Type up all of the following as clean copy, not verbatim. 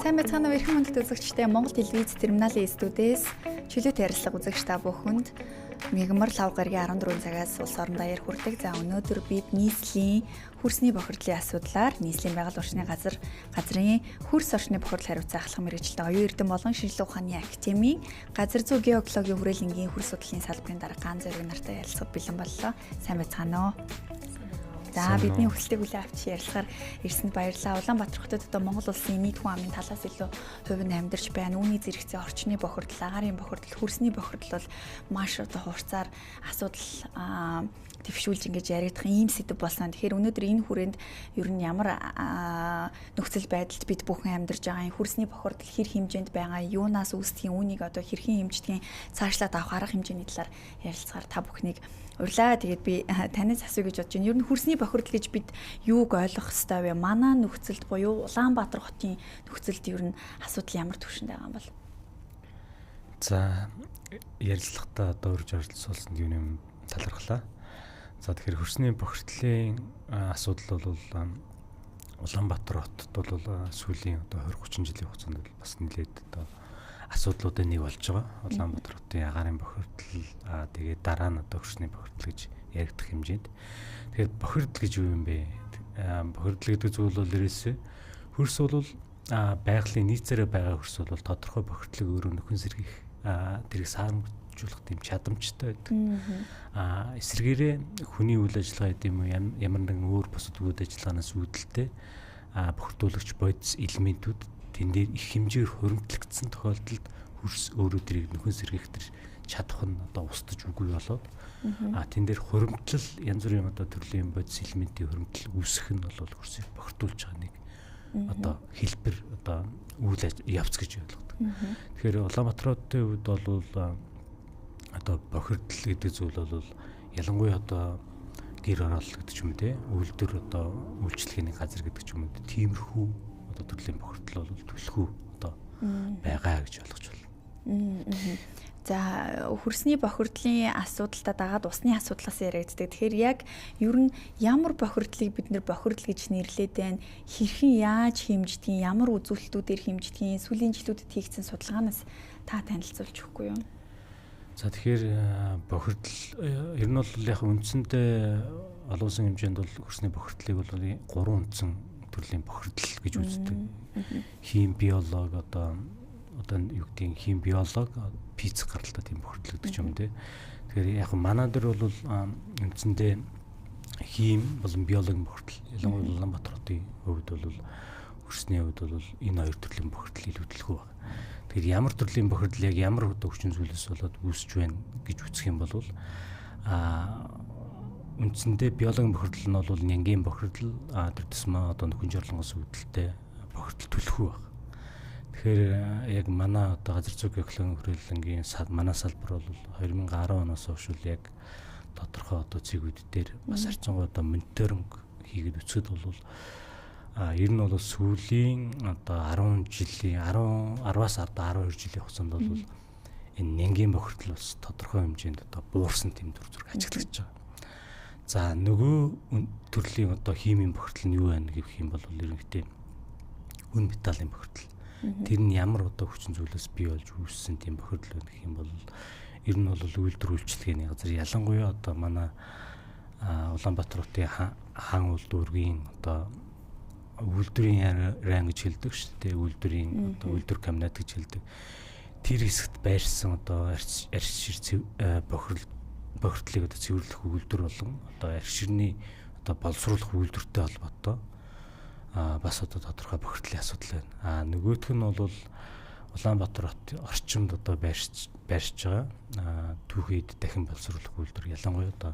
Сайн байцгаана уу эрхэм хүндэт үзэгчдээ Монгол телевиз терминалийн студиэс чөлөөт ярилцлага үзэгч та бүхэнд мигмар лав гарагийн 14 цагаас улс орон даяар хүрдэг. За өнөөдөр бид нийслэлийн хөрсний бохирдлын асуудлаар нийслэлийн байгаль орчны газрын хөрс орчны бохирдол хариуцсан ахлах мэргэжилтэй оюун эрдэм болон шинжилгээ ухааны академийн газар зүй геологийн хүрээлэнгийн хөрс судлалын салбарын дарга Ган Зориг нартай ярилцахад бэлэн боллоо. Сайн байцгаана уу? За бидний хүсэлтийг хүлээн авч ярилцахаар ирсэнд баярлалаа. Улаанбаатар хотод одоо Монгол улсын нийт хүн амын талаас илүү хувь нь амьдарч байна. Үүний зэрэгцээ орчны бохирдол, агаарын бохирдол, хөрсний бохирдол бол маш одоо хурцаар асуудал дэвшүүлж ингэж яригдах ийм сэдв болсон. Тэгэхээр өнөөдөр энэ хүрээнд ер нь ямар нөхцөл байдалд бид бүхэн амьдарч байгаа юм, хөрсний бохирдол хэр хэмжээнд байгаа, юунаас үүсдэг, үүнийг одоо хэрхэн хэмждэг, цаашлаад авах арга хэмжээний талаар ярилцахаар та бүхнийг урьлаа. Тэгээд би танаас асууя гэж бодож байна. Ер нь хөрсний бохирдол гэж бид юуг ойлгох ёстой вэ? Манай нөхцөлд буюу Улаанбаатар хотын нөхцөлд ер нь асуудал ямар түвшинд байгаа юм бол? За ярилцлагатаа одоо урьж оролцуулсан юм талархлаа. За тэгэхээр хөрсний бохирдлын асуудал бол Улаанбаатар хотод бол сүүлийн одоо 20-30 жилийн хугацаанд бас нэлээд одоо асуудлуудын нэг болж байгаа. Улаанбаатар хотын агаарын бохирдол тэгээд дараа нь одоо хөрсний бохирдол гэж яригдах хэмжээнд. Тэгэхээр бохирдол гэж юу юм бэ? Бохирдол гэдэг зүйл бол ерөөсөө хөрс бол байгалийн нийцээрээ байгаа хөрс бол тодорхой бохирдлыг өөрөө нөхөн сэргийх тэрийг саарамжуулах тийм чадамжтай байдаг. Эсвэргээрээ хүний үйл ажиллагаа гэдэг юм уу ямар нэгэн өөр бусад үйл ажиллагаанаас үүдэлтэй бохирдуулагч бодис элементүүд тэн дээр их хэмжээр хуримтлагдсан тохиолдолд хөрс өөрөө тэрийг нөхөн сэргийх тэр чадах нь одоо устж үгүй болоод тэн дээр хуримтлал янз бүрийн одоо төрлийн бодис элементийн хуримтлал үүсэх нь бол хөрсийг бохирдуулж байгаа нэг одоо хэлбэр одоо үйл явц гэж ойлгодог. Тэгэхээр Улаанбаатарын хувьд бол одоо бохирдол гэдэг зүйл бол ялангуяа одоо гэр орол гэдэг ч юм уу те үйлдвэр одоо үйлчлэгийн газар гэдэг ч юм уу тиймэрхүү одоо төрлийн бохирдол бол түлхүү одоо байгаа гэж ойлгож байна. За хөрсний бохирдлын асуудалтай дагаад усны асуудлаас яригддаг. Тэгэхээр яг ер нь ямар бохирдлыг бид нэр бохирдол гэж нэрлээд байна? Хэрхэн яаж хэмждэг, ямар үзүүлэлтүүдээр хэмждэг, сүүлийн жилүүдэд хийгдсэн судалгаанаас та танилцуулж өгөхгүй юу? За тэгэхээр бохирдол ер нь бол яг үндсэндээ олон улсын хэмжээнд бол хөрсний бохирдлыг бол 3 үндсэн төрлийн бохирдол гэж үздэг. Хим биолог одоо юу гэдэг хим биолог физик гаралтай тийм бохирдол гэдэг юм те. Тэгэхээр яг манай дээр бол үндсэндээ хим болон биологийн бохирдол ялангуяа Улаанбаатар хотын хувьд бол хөрсний хувьд бол энэ хоёр төрлийн бохирдол илүү төлхөө байна. Тэгэхээр ямар төрлийн бохирдол яг ямар хүчин зүйлээс болоод үүсэж байна гэж үзэх юм бол үндсэндээ биологийн бохирдол нь бол нянгийн бохирдол тэр тусмаа одоо нөхөн жорлонгоос үүдэлтэй бохирдол төлхөө байна. Тэгэхээр яг манай одоо газар зүй геологийн хүрээлэнгийн манай салбар бол 2010 оноос хойш яг тодорхой одоо цэгүүд дээр бас харьцангуй одоо мониторинг хийгээд үцгэд бол ер нь бол сүүлийн одоо 10 жилийн 10-аас 12 жилийн хугацаанд бол энэ нянгийн бохирдол бас тодорхой хэмжээнд одоо буурсан тэм төр зураг ажиглагдаж байгаа. За нөгөө төрлийн одоо химийн бохирдол нь юу байна гэх юм бол ерөнхийдөө хүн металлын бохирдол. Тэр нь ямар одоо хүчин зүйлээс бий болж үүссэн тийм бохирдол гэх юм бол ер нь бол үйлдвэр үйлчлэгээний газар ялангуяа одоо манай Улаанбаатар хотын хаан үйлдвэрийн одоо үйлдвэрийн райн гэж хэлдэг шүү дээ. Үйлдвэрийн одоо үйлдвэр комбинат гэж хэлдэг. Тэр хэсэгт байрсан одоо арьс шир бохирдлыг одоо цэвэрлэх үйлдвэр болон одоо арьс ширний одоо боловсруулах үйлдвэртэй холбоотой бас одоо тодорхой бохирдлын асуудал байна. Нөгөөх нь бол Улаанбаатар орчимд одоо байршиж байгаа түүхийд дахин боловсруулах үйлдвэр ялангуяа одоо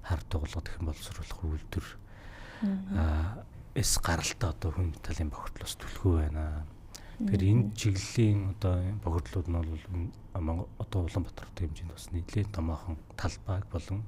хар дугуулга дахин боловсруулах үйлдвэр эс гаралтай одоо хүн металлын бохирдлоос төлхөө байна. Тэгэхээр энэ чиглэлийн одоо бохирдлууд нь бол одоо Улаанбаатар хэмжээнд бас нэлээд томоохон талбайг болон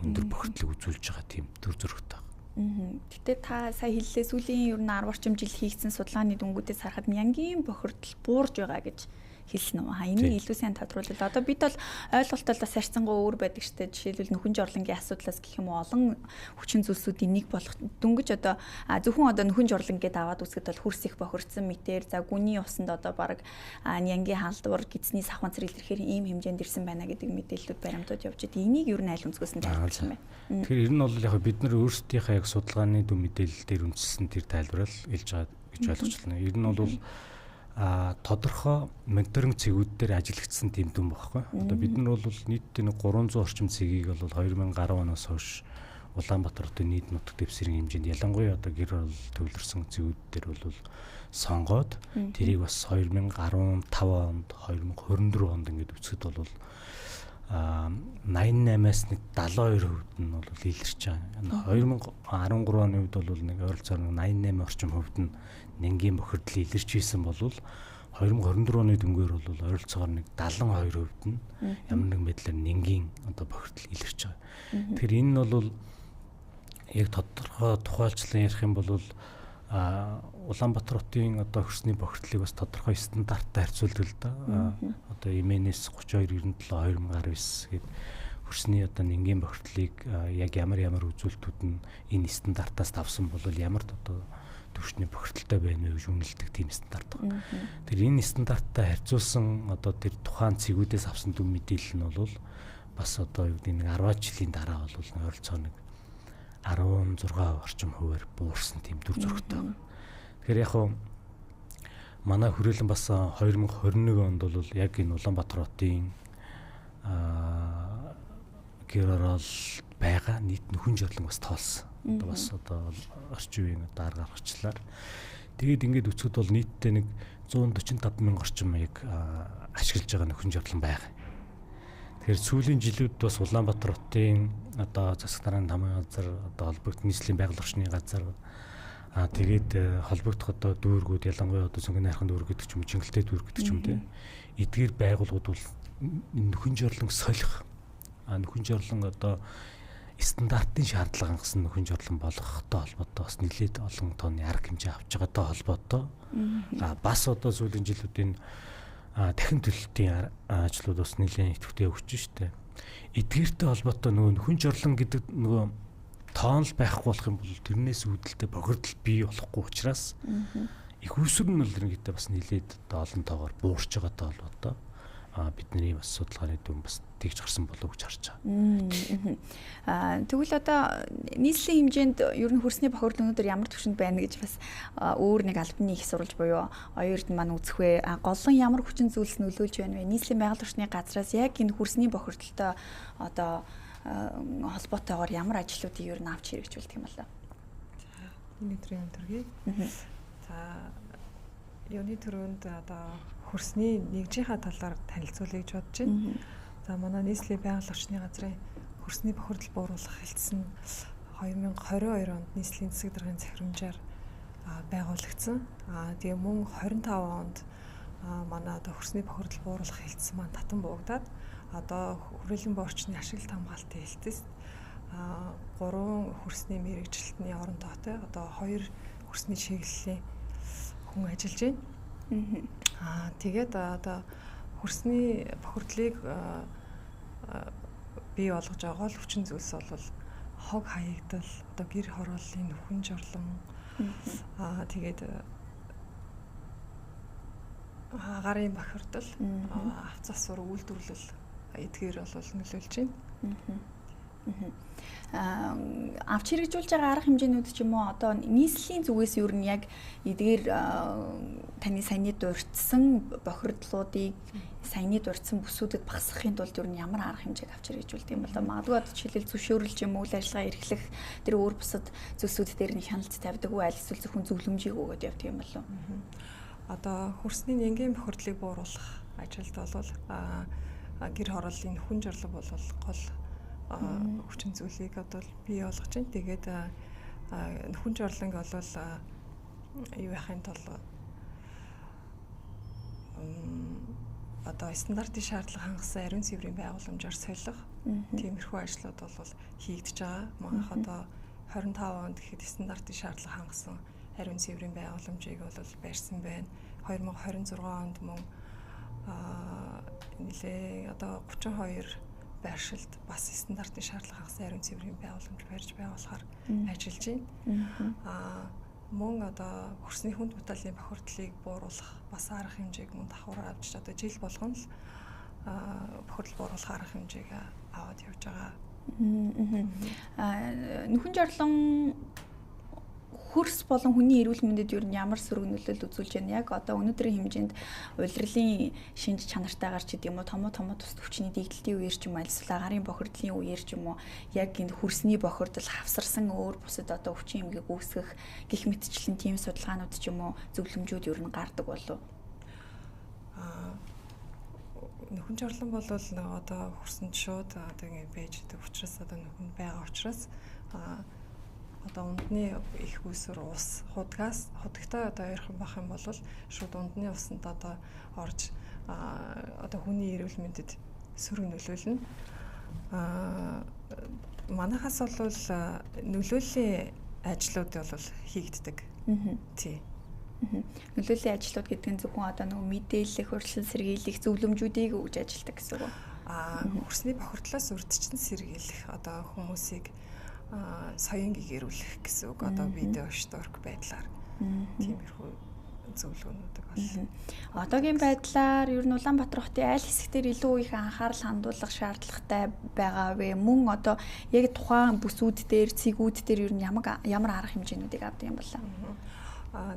өндөр бохирдлыг үзүүлж байгаа тийм төр зурагтай. Гэтэ та сая хэллээ сүүлийн ер нь 10 орчим жил хийгдсэн судалгааны дүнгуудээс харахад нянгийн бохирдол буурж байгаа гэж хэлсэн үү? Энийг илүү сайн тодруулбал одоо бид бол ойлголтол бас харьцангуй өөр байдаг штэ. Жишээлбэл нөхөн жорлонгийн асуудлаас гэх юм уу олон хүчин зүйлсүүд энийг болох дөнгөж одоо зөвхөн одоо нөхөн жорлон гэдээ аваад үзэхэд бол хөрс их бохирдсан мэтэр за гүний усанд одоо баг нянгийн халдвар гидсний сахван цэрэг ирэхээр ийм хэмжээнд ирсэн байна гэдэг мэдээлэлүүд баримтууд явж байгаа. Энийг ер нь аль өнцгөөс нь тайлбарлах юм бэ? Тэгэхээр ер нь бол яг бид нар өөрсдийнхээ яг судалгааны дүн мэдээлэл дээр үндэслэн тэр тайлбарал хэлж байгаа гэж ойлгочлаа. Ер нь бол тодорхой мониторинг цэгүүд дээр ажиллагдсан тийм дүн багхгүй. Одоо бид нар бол нийтдээ 300 орчим цэгийг бол 2010 оноос хойш Улаанбаатар хотын нийт нутаг дэвсгэрийн хэмжээнд ялангуяа одоо гэр орол төвлөрсөн цэгүүд дээр бол сонгоод тэрийг бас 2015 онд 2024 онд ингээд үсгэд бол 88-аас 72% нь бол илэрч байгаа. 2013 оны үед бол нэг ойролцоогоор 88 орчим хувьд нь нэнгийн бохирдол илэрч ийсэн бол 2024 оны дүнгээр бол ойролцоогоор нэг 72% нь ямар нэгэн байдлаар нэнгийн одоо бохирдол илэрч байгаа. Тэгэхээр энэ нь бол яг тодорхой тухайлчлан ярих юм бол Улаанбаатар хотын одоо хөрсний бохирдлыг бас тодорхой стандарттай харьцуулдаг л да. Одоо ИМН-с 3297/2019 гээд хөрсний одоо нэнгийн бохирдлыг яг ямар үзүүлэлтүүд нь энэ стандартаас авсан бол ямар одоо төвчний бохирдолтой байна вэ гэж үнэлдэг тийм стандарт байна. Тэр энэ стандарттай харьцуулсан одоо тэр тухайн цэгүүдээс авсан дүн мэдээлэл нь бол бас одоо юу гэдэг нэг 10 жилийн дараа бол ойролцоо нэг 16 орчим хувиар буурсан тийм дүр зурагтай байна. Тэгэхээр яг хуу манай хүрээлэн бас 2021 онд бол яг энэ Улаанбаатар хотын гэр орол байгаа нийт нөхөн жорлон бас тоолсон. Одоо бас одоо орчин үеийн одоо арга гаргачлаар тэгээд ингээд үцгэд бол нийтдээ нэг 145 мянган орчим яг ашиглаж байгаа нөхөн жорлон байгаа. Тэгэхээр сүүлийн жилүүд бас Улаанбаатар хотын одоо засаг дарганы тамгын газар одоо холбогдох нийслэлийн байгаль орчны газар тэгээд холбогдох одоо дүүргүүд ялангуяа одоо цөмгийн найрхан дүүрэг гэдэг ч юм уу Чингэлтэй дүүрэг гэдэг ч юм те эдгээр байгууллагууд бол нөхөн жорлон солих нөхөн жорлон одоо стандартын шаардлага хангасан нөхөн жорлон болгохтой холбоотой бас нэлээд олон тооны арга хэмжээ авч байгаатай холбоотой бас одоо сүүлийн жилүүдийн дахин төлөлтийн ажлууд бас нэлээд идэвхтэй өгч штэ. Эдгээртэй холбоотой нөгөө нөхөн жорлон гэдэг нөгөө тоонл байхгүй болох юм бол тэрнээс үүдэлтэй бохирдол бий болохгүй учраас их усүр нь бол иргэдээ бас нэлээд олон тоогоор буурч байгаатай холбоотой бидний бас судалгааны дүн бас тэгж гарсан болов уу гэж харж байгаа. Тэгвэл одоо нийслэлийн хэмжээнд ер нь хөрсний бохирдол өнөөдөр ямар түвшинд байна гэж бас өөр нэг албаны их сурвалж буюу оюурд маань үзэх вэ? Голлон ямар хүчин зүйлс нөлөөлж байна вэ? Нийслэлийн байгаль орчны газраас яг энэ хөрсний бохирдолтой одоо холбоотойгоор ямар ажлуудыг ер нь авч хэрэгжүүлдэг юм болоо? Өнөөдрийн өнтөргийг. За юуны төрөнд одоо хөрсний нэгжийнхаа талаар танилцуулъя гэж бодож байна. За манай нийслэлийн байгаль орчны газрын хөрсний бохирдол бууруулах хэлтсэн 2022 онд нийслэлийн засаг даргын захирамжаар байгуулагдсан. Тэгээ мөн 25 онд манай одоо хөрсний бохирдол бууруулах хэлтсэн маань татан буугдаад одоо хүрээлэн буй орчны ашиглалт хамгаалтын хэлтэст 3 хөрсний мэргэжилтний орон тоотой одоо 2 хөрсний чиглэлийн хүн ажиллаж байна. Тэгээд одоо хөрсний бохирдлыг бий болгож байгаа л хүчин зүйлс бол хог хаягдал, одоо гэр хорооллын нөхөн жорлон тэгээд агарын бохирдол, авц асуур үйлдвэрлэл эдгээр бол нөлөөлж байна. Авч хэрэгжүүлж байгаа арга хэмжээнүүд ч юм уу одоо нийслэлийн зүгээс юу нь яг эдгээр таны саяны дурдсан бохирдлуудыг саяны дурдсан бүсүүдэд багасгахын тулд юу нь ямар арга хэмжээг авч хэрэгжүүлдэг юм бол магадгүй одоо жишээлбэл зөвшөөрөлж юм үйл ажиллагаа эрхлэх тэр өөр бусад зүйлсүүд дээр нь хяналт тавьдаг уу аль эсвэл зөвхөн зөвлөмжийг өгөөд явдаг юм болов? Одоо хөрсний нэнгийн бохирдлыг бууруулах ажилд бол гэр хорооллын хүн жорлог бол гол хүчин зүйлийг одоо бий болгож байна. Тэгээд нөхөн жорлонг бол юу яхын тулд одоо стандартын шаардлага хангасан ариун цэврийн байгууламжаар солих тиймэрхүү ажлууд бол хийгдэж байгаа. Манайх одоо 25 онд гэхэд стандартын шаардлага хангасан ариун цэврийн байгууламжийг бол барьсан байна. 2026 онд мөн нэлээ одоо 32 байршилд бас стандартын шаардлага хагас ариун цэврийн байгууламж барьж байгуулахаар ажиллаж байна. Мөн одоо хөрсний хүнд металлын бохирдлыг бууруулах бас арга хэмжээг мөн давхар авч одоо жил болгон л бохирдол бууруулах арга хэмжээг аваад явж байгаа. Нөхөн жорлон хөрс болон хүний эрүүл мэндэд юу ямар сөрөг нөлөөлөл үзүүлж байна? Яг одоо өнөөдрийн хэмжээнд улирлын шинж чанартайгаар ч гэдэм үү томоо тус төвчний дэгдэлтийн үеэр ч юм уу эсвэл агарын бохирдлын үеэр ч юм уу яг энэ хөрсний бохирдол хавсарсан өөр бусад одоо өвчин эмгэг үүсгэх гэх мэтчлэн тийм судалгаанууд ч юм уу зөвлөмжүүд юу н гардаг болов? Нөхөн жорлон бол одоо хөрсөнд шууд одоо ингэ байж байгаа учраас одоо нөхөн байгаа учраас одоо ундны их үсэр ус худагтай одоо ярих бах юм бол шууд ундны усанд одоо орж одоо хүний эрүүл мэндэд сөрөг нөлөөлнө. Манайхаас бол нөлөөллийн ажлууд бол хийгддэг. Тий. Нөлөөллийн ажлууд гэдэг нь зөвхөн одоо нөгөө мэдээлэх, урьдчилан сэргийлэх зөвлөмжүүдийг өгж ажилладаг гэсэн үг. Хөрсний бохирдлоос урьдчилан сэргийлэх одоо хүмүүсийг соён гэгэрүүлэх гэсэн үг одоо видео шторк байдлаар тиймэрхүү зөвлөгөөнүүд бол. Одоогийн байдлаар ер нь Улаанбаатар хотын аль хэсгээр илүү их анхаарал хандуулах шаардлагатай байгаа вэ? Мөн одоо яг тухайн бүсүүд дээр, цэгүүд дээр ер нь ямар арга хэмжээнүүдийг авдаг юм бол?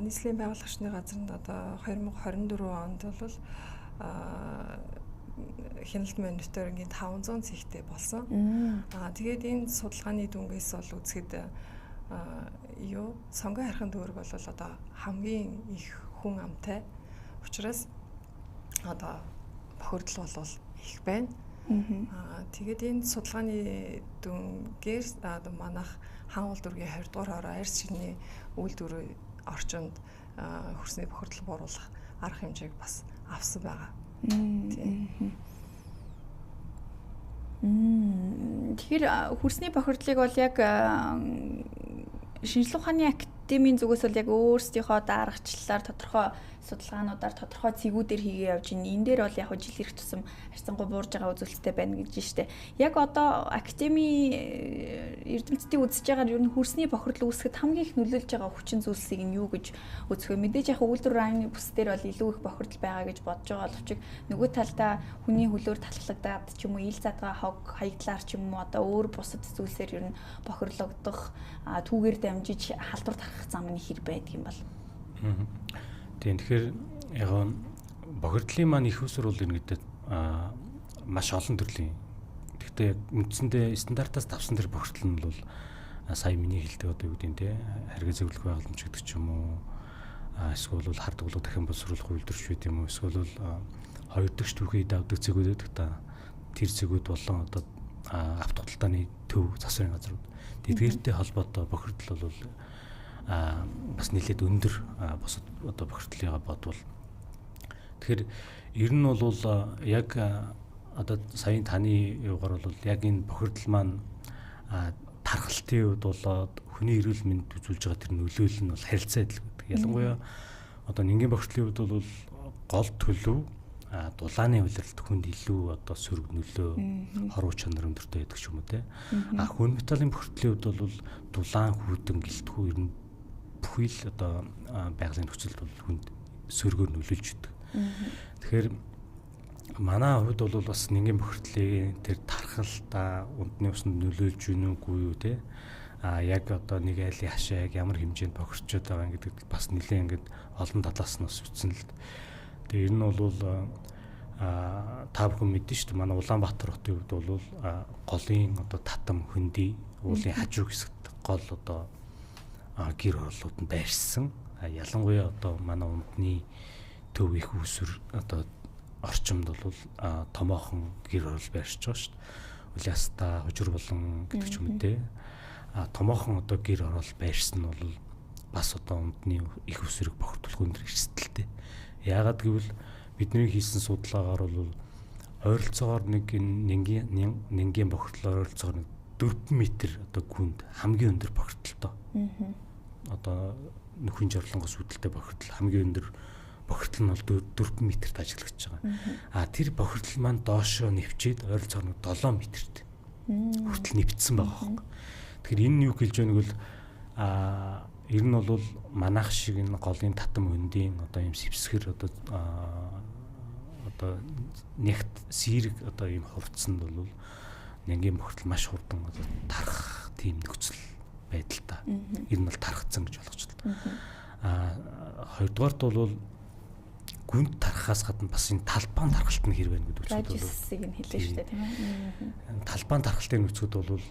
Нийслэлийн байгууллагчны газранд одоо 2024 онд бол хяналт мониторингийн 500 цэгтэй болсон. Тэгээд энэ судалгааны дүнгээс бол үзэхэд сонгон харихын дүүрэг бол одоо хамгийн их хүн амтай. Учираас одоо бохирдол бол их байна. Тэгээд энэ судалгааны дүнгээр манайх хаан улдүргийн 20 дугаар хороо арьс шинийн үйлдвэрийн орчинд хөрсний бохирдол бууруулах арга хэмжээг бас авсан байгаа. Тэгэхээр хөрсний бохирдлыг бол яг шинжилгээ ухааны академийн зүгээс бол яг өөрсдийнхөө даргачлалаар тодорхой судалгаануудаар тодорхой цэгүүдээр хийгээ явж байна. Энэ дээр бол яг жил ирэх тусам харьцангуй буурж байгаа үзүүлэлттэй байна гэж штэ. Яг одоо академи эрдэмтдийн үзэж байгаагаар ер нь хөрсний бохирдол үүсгэхэд хамгийн их нөлөөлж байгаа хүчин зүйлсийг нь юу гэж үзэх вэ? Мэдээж яг үйлдвэр райны бүс дээр бол илүү их бохирдол байгаа гэж бодож байгаа боловч нөгөө талдаа хүний хөлөөр талхлагдаад ч юм уу ил задгаа хог хаягдлаар ч юм уу одоо өөр бусад зүйлсээр ер нь бохирлогдох түүгээр дамжиж халдвар тарах зам нь хэр байдаг юм бол. Тэгэхээр яг бохирдлын маань их уср бол ингэдэг маш олон төрлийн. Гэхдээ үндсэндээ стандартаас давсан тэр бохирдол нь бол сая миний хэлдэг одоо юу гэдэг нь харьгаа зөвлөх байгууламж гэдэг ч юм уу эсвэл хард углуу дахин боловсруулах үйлдвэрч үү юм уу эсвэл хоёр дахь түүхий давдаг цэгүүд гэдэг та тэр цэгүүд болон одоо авто худалдааны төв засварын газрууд тэдгээртэй холбоотой бохирдол бол бас нэлээд өндөр босод одоо бохирдлыг бодвол тэгэхээр ер нь бол яг одоо саяын таны юугаар бол яг энэ бохирдол маань тархалтын үед болоод хүний эрүүл мэнд үзүүлж байгаа тэр нөлөөлөл нь бол харилцаа адил гэдэг. Ялангуяа одоо нингийн бохирдлын үед бол гол төлөв дулааны улиралд хүнд илүү одоо сөрөг нөлөө хоруу чанар өндөртэй байдаг ч юм уу те. Хүн металлын бохирдлын үед бол дулаан хүүдэн гэлтгүү ер нь бүхий л одоо байгалийн нөхцөлд бол хүнд сөргөөр нөлөөлж идэг. Тэгэхээр манай хувьд бол бас нингийн бохирдлын тэр тархалтаа ундны усанд нөлөөлж гинүү үгүй юу те. Яг одоо нэг айлын хашаа яг ямар хэмжээнд бохирчод байгаа гэдэг бас нэлээд ингээд олон талаас нь бас үтсэн л. Тэгээ ер нь бол та бүхэн мэдэн шүү дээ. Манай Улаанбаатар хотын хувьд бол голын одоо татам хөндөй уулын хажуу хэсэгт гол одоо гэр орлууд нь байрсан. Ялангуяа одоо манай ундны төв их усүр одоо орчимд бол томоохон гэр орол байршиж байгаа шүү дээ. Уляста, хужир болон гэдэг ч юм уу те. Томоохон одоо гэр орол байрсан нь бол бас одоо ундны их усүрийг бохирдуулах өндөр эрсдэлтэй. Яагаад гэвэл бидний хийсэн судалгаагаар бол ойролцоогоор нэг нингийн бохирдлоор ойролцоогоор 4 м одоо гүнд хамгийн өндөр бохирдолтой. Одоо нөхөн жорлонгос үүдэлтэй бохирдол хамгийн өндөр бохирдол нь бол 4 метрт ажиглагдаж байгаа. Тэр бохирдол маань доошоо нэвчээд ойролцоогоор 7 метрт хүртэл нэвтсэн байгаа байхгүй. Тэгэхээр энэ юу хэлж байгааг бол ер нь бол манайх шиг энэ голын татам өндийн одоо юм сэвсгэр одоо нэгт сэрэг одоо ийм хувцсанд бол нянгийн бохирдол маш хурдан одоо тарах тийм нөхцөл байдалтай. Ер нь бол тархацсан гэж болгож байна. Хоёрдугаарт бол гүнд тархахаас гадна бас энэ талбайн тархалт нь хэрэг байна гэдэг үгсүүд бол радиусыг нь хэлээ шүү дээ тийм ээ. Талбайн тархалтын нөхцүүд бол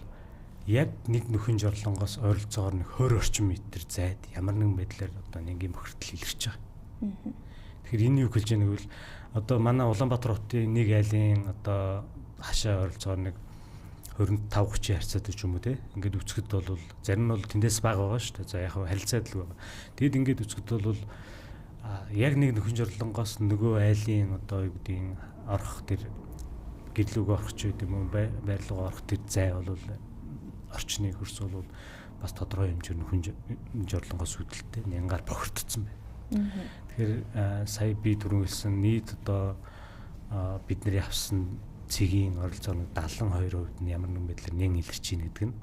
яг нэг нөхөн жорлонгоос ойролцоогоор 20 орчим метр зайд ямар нэгэн байдлаар одоо нянгийн бохирдол илэрч байгаа. Тэгэхээр энэ юу хэлж байгааг нь одоо манай Улаанбаатар хотын нэг айлын одоо хашаа ойролцоогоор 25-30 харьцаатай ч юм уу те. Ингээд үцгэд бол зарим нь бол тэндээс бага байгаа шүү дээ. За яг харилцаад л байгаа. Тэгэд ингээд үцгэд бол яг нэг нөхөн жорлонгоос нөгөө айлын одоо юу гэдгийг орох тэр гэрлүүг орох ч гэдэг юм уу байрлууга орох тэр зай бол орчны хөрс бол бас тодорхой хэмжээр нөхөн жорлонгоос үүдэлтэй нянгаар бохирдсон байна. Тэгэхээр сая би түрүү хэлсэн нийт одоо бидний авсан цэгийн ойролцоогоор 72% нь ямар нэгэн байдлаар нэн илэрч ийн гэдэг нь.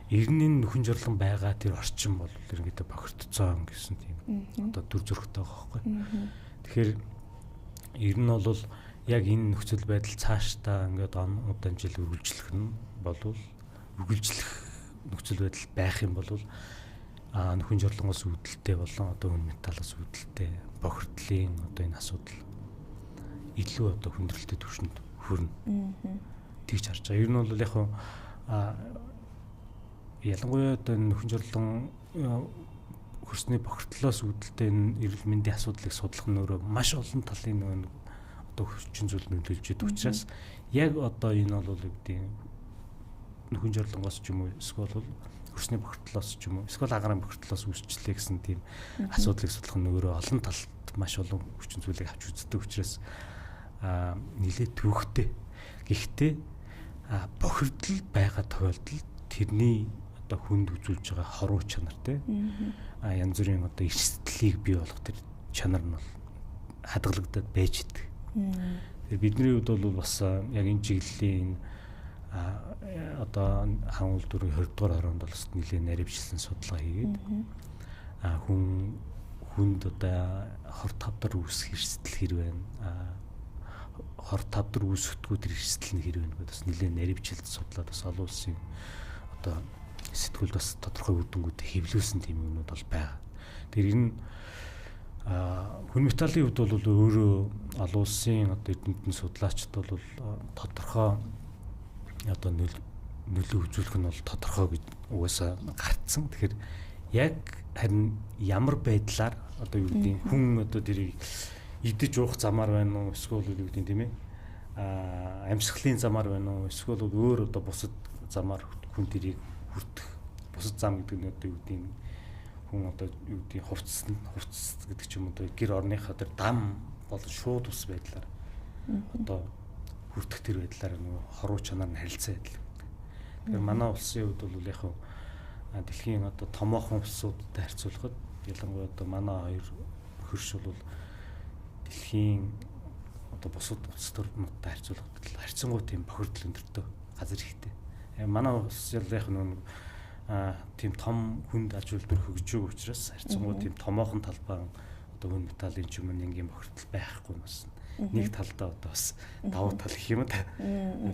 Эрдэнийн нөхөн жорлон байгаа тэр орчин бол ерөнхийдөө бохирдцсон гэсэн тийм одоо төр зөрөгтэй байгаа байхгүй. Тэгэхээр ер нь бол яг энэ нөхцөл байдал цаашдаа ингээд удаан жил үргэлжлэх нь болвол үргэлжлэх нөхцөл байдал байх юм бол нөхөн жорлонгоос үүдэлтэй болон одоо үн металлаас үүдэлтэй бохирдлын одоо энэ асуудал илүү одоо хүндрэлтэй түвшинд хүрнэ. Тэгж харж байгаа. Ер нь бол яг ялангуяа одоо нөхөн жорлон хөрсний бохирдлоос үүдэлтэй энэ эрүүл мэндийн асуудлыг судлах нь өөрөө маш олон талын нөгөө одоо хүчин зүйл нөлөөлж идэг учраас яг одоо энэ бол үүдийн нөхөн жорлонгоос ч юм уу эсвэл хөрсний бохирдлоос ч юм уу эсвэл агаарын бохирдлоос үүсчлээ гэсэн тийм асуудлыг судлах нь өөрөө олон талд маш олон хүчин зүйлийг авч үздэг учраас нэлээд төвөгтэй. Гэхдээ бохирдол байгаа тохиолдолд тэрний одоо хүнд үзүүлж байгаа хоруу чанар те янз бүрийн одоо эрсдлийг бий болгох тэр чанар нь бол хадгалагдаад байж идэг. Тэгэхээр бидний хувьд бол бас яг энэ чиглэлийн одоо хаан үйлдвэрийн 20 дугаар хороонд бол нэлээд наривчлсан судалгаа хийгээд хүнд одоо хор тавдар үүсэх эрсдэл хэр байна. Хор тавдар үүсэхдгүй тэр эрсдэл нь хэр байна гэдээ бас нэлээд наривчлж судлаад бас олон улсын одоо сэтгүүлд бас тодорхой үр дүнгуудыг хэвлүүлсэн тийм юмнууд бол байгаа. Тэр энэ хүн металлын хувьд бол өөрөө олон улсын одоо эднэтэн судлаачид бол тодорхой одоо нөлөө үзүүлэх нь бол тодорхой гэж угаасаа гарцсан. Тэгэхээр яг харин ямар байдлаар одоо юу гэдэг хүн одоо тэрийг идэж уух замаар байна уу эсвэл юу гэдэг тийм ээ амьсгалын замаар байна уу эсвэл өөр одоо бусад замаар хүн тэрийг хүртэх бусад зам гэдэг нь одоо юу гэдэг хүн одоо юу гэдэг хувцс гэдэг ч юм уу одоо гэр орныхаа тэр дам болон шууд ус байдлаар одоо хүртэх тэр байдлаар нөгөө хоруу чанар нь харилцаа адил. Тэгэхээр манай улсын хувьд бол яг дэлхийн одоо томоохон улсуудтай харьцуулахад ялангуяа одоо манай хоёр хөрш бол дэлхийн одоо бусад улс төрнүүдтэй харьцуулахад харьцангуй тийм бохирдол өндөртэй газар ихтэй. Манай улс яг нэг тийм том хүнд аж үйлдвэр хөгжөөг учраас харьцангуй тийм томоохон талбай одоо хүн металлын ч юм уу нэнгийн бохирдол байхгүй нас. Нэг талдаа одоо бас давуу тал гэх юм да.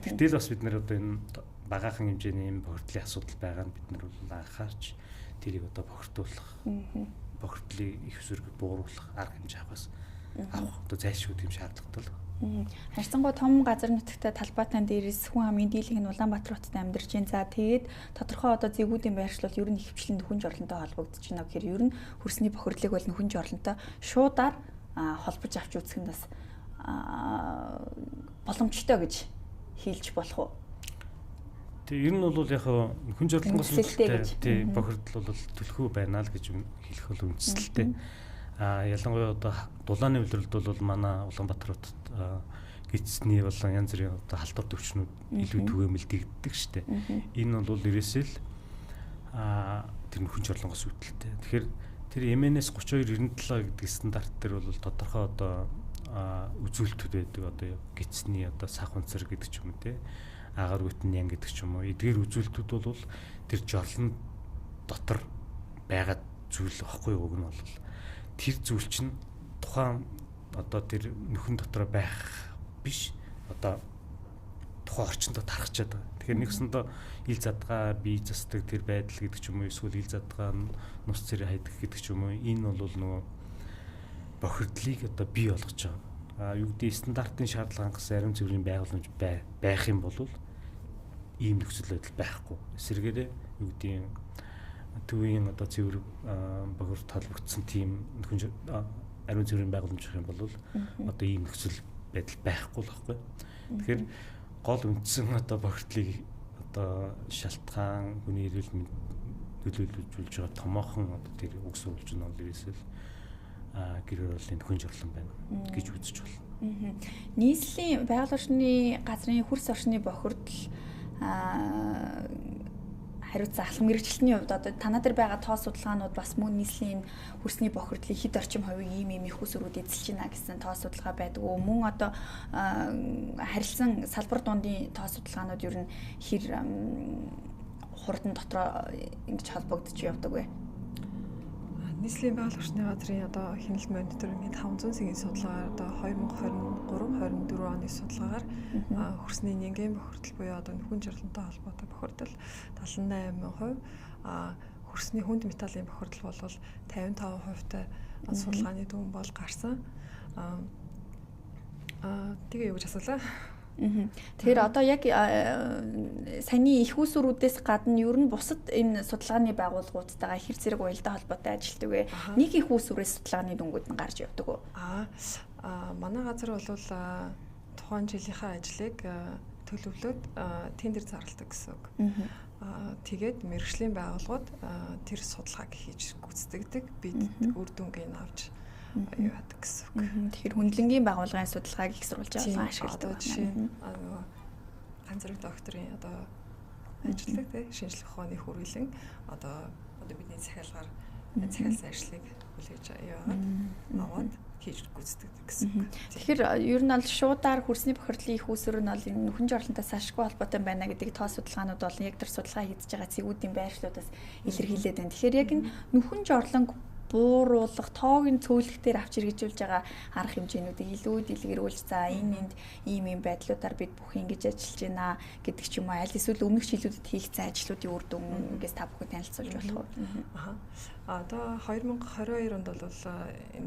Тэгтэл бас бид нэр одоо энэ багахан хэмжээний юм бохирдлын асуудал байгаа нь бид нар бол анхаарч тэрийг одоо бохирдуулах, бохирдлыг их эсрэг бууруулах арга хэмжээ авах одоо зайлшгүй тийм шаардлагатай л. Харьцангуй том газар нутагтай талбайтан дээрээс хүн амын дийлэнх нь Улаанбаатар хотод амьдарч байна. За тэгээд тодорхой одоо зэвгүүдийн байршлууд ер нь ихэвчлэн нөхөн жорлонтой холбогдож байна гэхээр ер нь хөрсний бохирдлыг бол нөхөн жорлонтой шуудаар холбож авч үзэх нь бас боломжтой гэж хэлж болох уу? Тэг ер нь бол яг нөхөн жорлонгоос үүдэлтэй бохирдол бол төлхөө байна л гэж хэлэх бол үндэслэлтэй. Ялангуяа одоо дулааны үйлрэлд бол манай Улаанбаатар хотод гидсний болон янз бүрийн одоо халдвар төвчнүүд илүү түгээмэл дэгддэг штэ. Энэ бол ерөөсөө л тэр нөхөн жорлонгоос үүдэлтэй. Тэгэхээр Тэр MNS 3297 гэдэг стандарт дээр бол тодорхой одоо үзүүлэлтүүд байдаг. Одоо гидсний одоо сах унцар гэдэг ч юм уу те. Агаар бүтэн ян гэдэг ч юм уу. Эдгээр үзүүлэлтүүд бол тэр жорлон дотор байгаа зүйл واخгүй үг нь бол тэр зүйл чинь тухайн одоо тэр нөхөн дотор байх биш. Одоо тухайн орчиндөө тархачаад байгаа. Тэгэхээр нэгсэндээ ил задгаа бие засдаг тэр байдал гэдэг ч юм уу эсвэл ил задгаа нус цэрэг хайдаг гэдэг ч юм уу энэ бол нөгөө бохирдлыг одоо бий болгож байгаа. Юу гэдэг стандартын шаардлагаас ариун цэврийн байгууламж байх юм бол ийм нөхцөл байдал байхгүй. Эсвэргээрээ юу гэдэг төвийн одоо цэвэр бохир толбогдсон тийм ариун цэврийн байгууламж гэх юм бол одоо ийм нөхцөл байдал байхгүй л байхгүй. Тэгэхээр гол үндсэн одоо бохирдлыг одоо шалтгаан хүний эрүүл мэнд нөлөөлүүлж байгаа томоохон одоо тэр үг сурвалж нь бол ерөөсөө гэр оролын хүн жорлон байна гэж үзэж байна. Нийслэлийн байгаль орчны газрын хөрс орчны бохирдол хариуцсан алхам мэрэгчлэлтний хувьд одоо танаа дээр байгаа тоо судалгаанууд бас мөн нийслэлийн хөрсний бохирдлын хэд орчим хувийг ийм их усрууд эзэлж байна гэсэн тоо судалгаа байдаг. Мөн одоо харилцан салбар дундын тоо судалгаанууд ер нь хэр хурдан дотроо ингэж холбогдож явдаг вэ? Нийслэлийн байгаль орчны газрын одоо хяналт мониторингийн 500 сая судалгаагаар одоо 2023-24 оны судалгаагаар хөрсний нянгийн бохирдол буюу одоо нөхөн жорлонтой холбоотой бохирдол 78%, хөрсний хүнд металлын бохирдол бол 55%-тай судалгааны дүн бол гарсан. Тэгээ юу гэж асуулаа? Тэгэхээр одоо яг саяны их усруудээс гадна ер нь бусад энэ судалгааны байгууллагуудтайгаа хэр зэрэг уялдаа холбоотой ажилладаг вэ? Нэг их усрээс судалгааны дүнгууд нь гарч явдаг уу? Манай газар бол тухайн жилийнхаа ажлыг төлөвлөөд тендер зарладаг гэсэн үг. Тэгээд мэргэжлийн байгууллагууд тэр судалгааг хийж гүйцэтгэдэг. Бид үр дүнгийн авч юу яадаг гэсэн үг. Тэгэхээр хүндлэнгийн байгууллагын судалгааг их сурвалж авах ашигладаг байна. Жишээ нь ганц зэрэг докторийн одоо ажилладаг тий шинжлэх ухааны хүрээлэн одоо бидний захиалгаар захиалсан ажлыг хүлээж аваад хийж гүйцэтгэдэг гэсэн үг. Тэгэхээр ер нь бол шуудаар хөрсний бохирдлын их усөр нь бол энэ нөхөн жорлонтой салшгүй холбоотой байна гэдэг тоо судалгаанууд бол яг тэр судалгаа хийж байгаа цэгүүдийн байршлуудаас илэрхийлээд байна. Тэгэхээр яг энэ нөхөн жорлон бууруулах, тоогийн цөөлөгтөр авч иргэжүүлж байгаа арга хэмжээнүүдийг илүү дэлгэрүүлж за энд ийм байдлуудаар бид бүх ингэж ажиллаж байна гэдэг ч юм уу аль эсвэл өмнөх жилүүдэд хийгдсэн ажлуудын үр дүнгээс та бүхэн танилцуулж болох уу? Одоо 2022 онд бол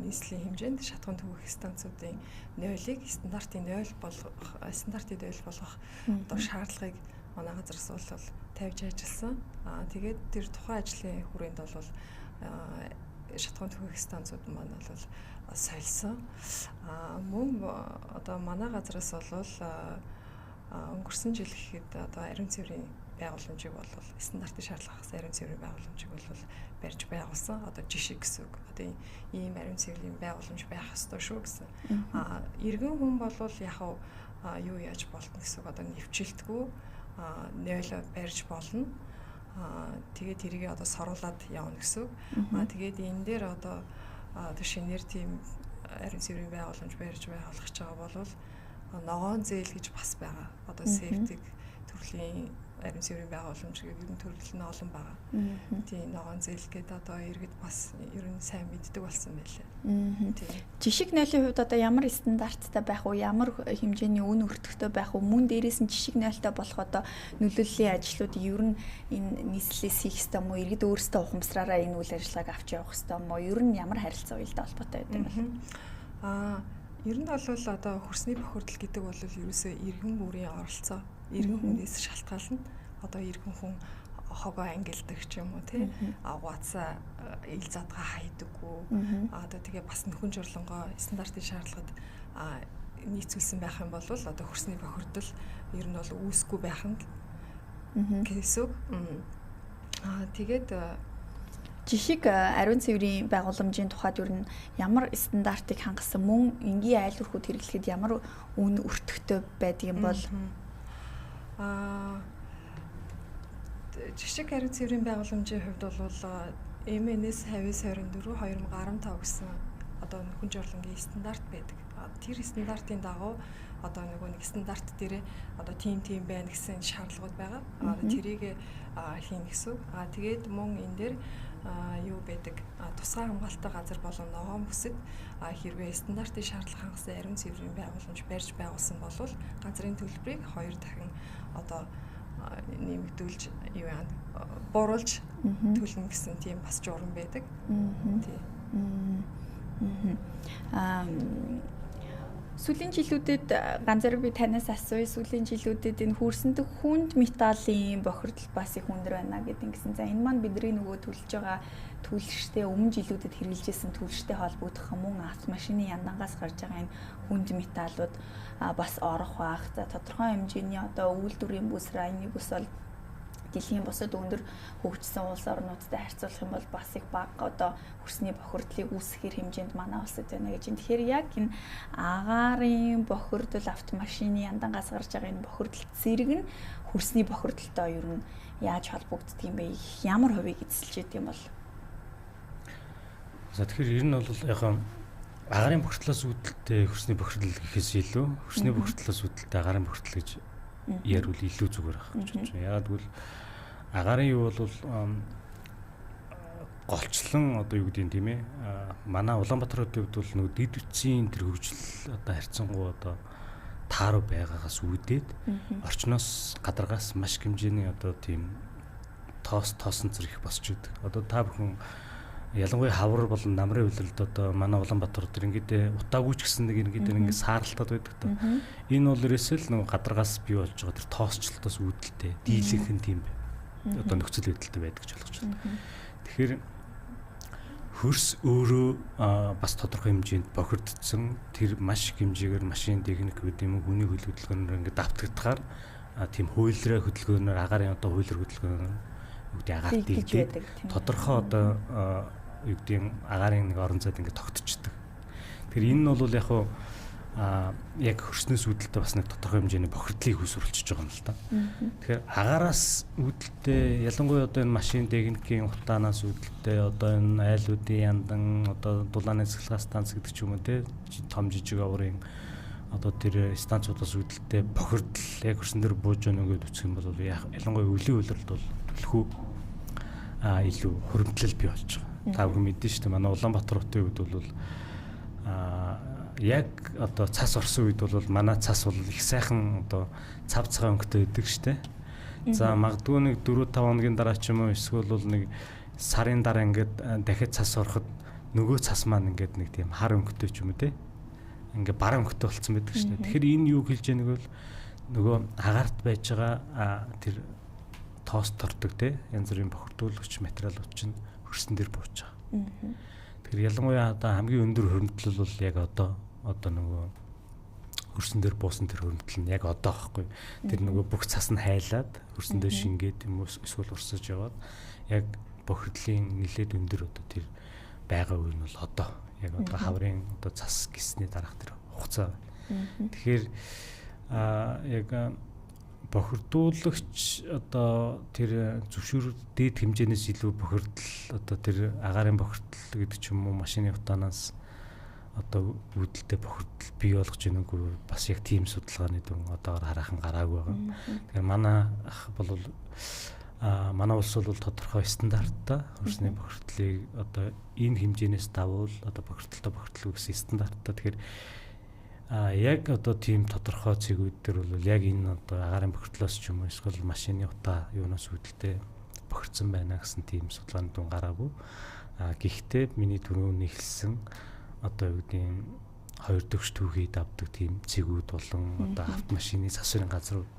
нийслэлийн хэмжээнд шатган түгэх станцуудын 0-ыг стандартын 0 болгох одоо шаардлагыг манай газраас бол тавьж ажилласан. Тэгээд тэр тухайн ажлын хүрээнд бол шатган түгэх станцууд маань бол солисон. Мөн одоо манай газраас бол өнгөрсөн жил гэхэд одоо ариун цэврийн байгууламжийг бол стандартын шаардлагаас ариун цэврийн байгууламжийг бол барьж байгуулсан. Одоо жишээ гэсэн үг. Одоо ийм ариун цэврийн байгууламж байх ёстой шүү гэсэн. Иргэн хүн бол яг юу яаж болтно гэсэн үг. Одоо нэвчилтгүй 0 барьж болно. Тэгээд тэрийг одоо соруулаад явна гэсэн үг. Тэгээд энэ дээр одоо шинээр тийм ариун цэврийн байгууламж барьж байгуулах гэж байгаа бол ногоон зээл гэж бас байгаа. Одоо септик төрлийн ариун цэврийн байгууламж гэх юм төрөл нь олон байгаа. Тийм ногоон зээл гэдэг одоо иргэд бас ер нь сайн мэддэг болсон байлээ. Жишг нойлын хувьд одоо ямар стандарттай байх уу, ямар хэмжээний үн өртөгтэй байх уу, мөн дээрээс нь жишг нойлтой болох одоо нөлөөллийн ажлуудыг ер нь энэ нийслэлээс хийх ёстой мó, иргэд өөрсдөө ухамсараараа энэ үйл ажиллагааг авч явах ёстой мó, ер нь ямар харилцаа уялдаа холбоотой байдаг вэ? Ер нь бол одоо хөрсний бохирдол гэдэг бол ерөөсөө иргэн бүрийн оролцоо, иргэн хүнээс шалтгаална. Одоо иргэн хүн хогоо ангилдаг ч юм уу тий. Угаацаа ил задгаа хайдаггүй. Одоо тэгээ бас нөхөн жорлонгоо стандартын шаардлагад нийцүүлсэн байх юм бол одоо хөрсний бохирдол ер нь бол үүсэхгүй байх нь гэсэн. Тэгээд жишг ариун цэврийн байгууламжийн тухайд ер нь ямар стандартыг хангасан мөн энгийн айл өрхөд хэрэглэхэд ямар үн өртөгтэй байдаг юм бол жишг ариун цэврийн байгууламжийн хувьд бол МНС 5024 2015 гэсэн одоо хүн жорлонгийн стандарт байдаг. Тэр стандартын дагуу одоо нэг стандарт дээрээ одоо тийм байна гэсэн шаардлагууд байгаа. Тэрийг хийн гэсэн. Тэгээд мөн энэ дээр юу байдаг? Тусгай хамгаалалттай газар болон ногоон бүсэд хэрвээ стандартын шаардлага хангасан ариун цэврийн байгууламж барьж байгуулсан бол газрын төлбөрийг 2 дахин одоо нэмэгдүүлж бууруулж төлнө гэсэн тийм бас журам байдаг. Сүүлийн жилүүдэд ганцаар би танаас асууя. Сүүлийн жилүүдэд энэ хүрсэндэг хүнд металлын бохирдол бас их өндөр байна гэдэг ингэсэн. За энэ маань бидний нөгөө төлж байгаа төлштэй өмнө жилүүдэд хэрэгжилжсэн төлштэй холбогдох мөн автомашины яндангаас гарч байгаа энэ хүнд металлууд бас орох бах. За тодорхой хэмжээний одоо үйлдвэрийн бүс, райны бүс бол дэлхийн бусад өндөр хөгжсөн улс орнуудтай харьцуулах юм бол бас их бага одоо хөрсний бохирдлыг үүсгэхэр хэмжээнд манай улсад байна гэж. Тэгэхээр яг энэ агаарын бохирдол, автомашины яндангаас гарч байгаа энэ бохирдол зэрэг нь хөрсний бохирдолтой ер нь яаж холбогддог юм бэ? Ямар хувийг эзэлж идэг юм бол? За тэгэхээр ер нь бол яг агаарын бохирдлоос үүдэлтэй хөрсний бохирдол гэхээс илүү хөрсний бохирдлоос үүдэлтэй агаарын бохирдол гэж ярил илүү зүгээр ах гэж бодож байна. Ягаад гэвэл агаарын юу бол голчлон одоо юу гэдэг юм тийм ээ. Манай Улаанбаатар хотод бол нөгөө дэд үтсийн тэр хөгжил одоо харьцангуй одоо тааруу байгаагаас үүдээд орчноос гадаргаас маш хэмжээний одоо тийм тоосон зэрэг босч идэг. Одоо та бүхэн ялангуяа хавар болон намрын үйлрэлд одоо манай Улаанбаатар дээр ингээд утаагүй ч гэсэн нэг ингээд сааралтад байдаг та. Энэ бол ерөөсөө л нэг гадаргаас бий болж байгаа тэр тоосчлолтоос үүдэлтэй дийлэнх нь тийм одоо нөхцөл байдалтай байдаг гэж ойлгож байна. Тэгэхээр хөрс өөрөө бас тодорхой хэмжээнд бохирдсон тэр маш их хэмжээгээр машин техник гэдэг юм уу хүний хөл хөдөлгөөнөөр ингээд давтагдахаар тийм хуулираа хөдөлгөөнөөр агаарын одоо хуулир хөдөлгөөнөөр үгдээ агаар дийгээд тодорхой одоо юу гэдэг агаарын нэг орон зайд ингээд тогтчихдаг. Тэгэхээр энэ нь бол яг хөрснөөс үүдэлтэй бас нэг тодорхой хэмжээний бохирдлыг үүсвэрлэж байгаа юм л да. Тэгэхээр агаараас үүдэлтэй ялангуяа одоо энэ машин техникийн утаанаас үүдэлтэй одоо энэ айлуудын яндан одоо дулааны цэцлэгээ станц гэдэг ч юм уу те том жижиг аврын одоо тэр станцуудаас үүдэлтэй бохирдол яг хөрсөн дээр бууж өгнө гэдэг үсэх юм бол ялангуяа өвлийн үйлрэлд бол төлхөө илүү хөрөмтлөл бий болж байгаа. Та бүхэн мэдэн шүү дээ. Манай Улаанбаатар хотын үед бол яг одоо цас орсон үед бол манай цас бол их сайхан одоо цав цагаан өнгөтэй байдаг шүү дээ. За магадгүй нэг 4-5 хоногийн дараа ч юм уу эсвэл бол нэг сарын дараа ингээд дахиад цас ороход нөгөө цас маань ингээд нэг тийм хар өнгөтэй ч юм уу те. Ингээд бараа өнгөтэй болцсон байдаг шүү дээ. Тэгэхээр энэ юу хэлж яаг нэг нөгөө агаарт байж байгаа тэр тоос тордог те янз бүрийн бохирдуулагч материалууд чинь хөрсөн дээр бууж байгаа. Тэгэхээр ялангуяа одоо хамгийн өндөр хөрөмтлөл бол яг одоо нөгөө хөрсөн дээр буусан тэр хөрөмтөл нь яг одоо байхгүй. Тэр нөгөө бүх цас нь хайлаад хөрсөн дээр шингээд юм уу эсвэл урсаж яваад яг бохирдлын нэлээд өндөр одоо тэр байгаа үе нь бол одоо яг одоо хаврын одоо цас гисний дараах тэр хугацаа. Тэгэхээр яг бохирдуулагч одоо тэр зөвшөөр дээд хэмжээнээс илүү бохирдол одоо тэр агаарын бохирдол гэдэг ч юм уу машины утаанаас одоо үүдэлтэй бохирдол бий болгож ийнэггүй бас яг тийм судалгааны дүн одоогоор хараахан гараагүй байгаа. Тэгэхээр манай улс бол тодорхой стандарттай хөрсний бохирдлыг одоо энэ хэмжээнээс давуул одоо бохирдол гэсэн стандарттай. Тэгэхээр яг одоо тийм тодорхой цэгүүд дээр бол яг энэ одоо агаарын бохирдлоос ч юм уу эсвэл машины утаа юунаас үүдэлтэй бохирдсан байна гэсэн тийм судалгааны дүн гараагүй. Гэхдээ миний түрүүний хэлсэн одоо юу гэдэг нь хоёр төгс түүхийд авдаг тийм цэгүүд болон одоо автомашины засварын газрууд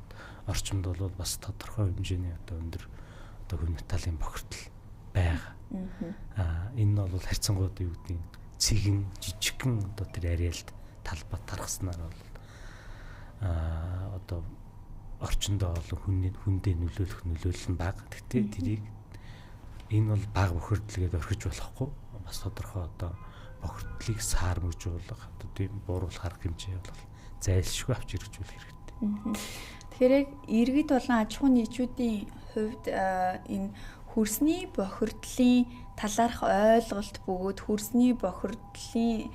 орчимд бол бас тодорхой хэмжээний одоо өндөр одоо хөрс металлын бохирдол байгаа. Энэ нь бол харьцангуй юу гэдэг нь цэгэн жижигхэн одоо тэр ариалд талбай тархаснаар бол одоо орчиндөө олон хүндээ нөлөөлөх нөлөөлөл нь бага. Гэхдээ тэрийг энэ бол бага бохирдлгээд орхиж болохгүй. Бас тодорхой одоо бохирдлыг саармжуулах одоо тийм бууруулах арга хэмжээ бол зайлшгүй авч хэрэгжүүлэх хэрэгтэй. Тэгэхээр яг иргэд болон аж ахуйн нийтчүүдийн хувьд энэ хөрсний бохирдлын талаарх ойлголт бөгөөд хөрсний бохирдлын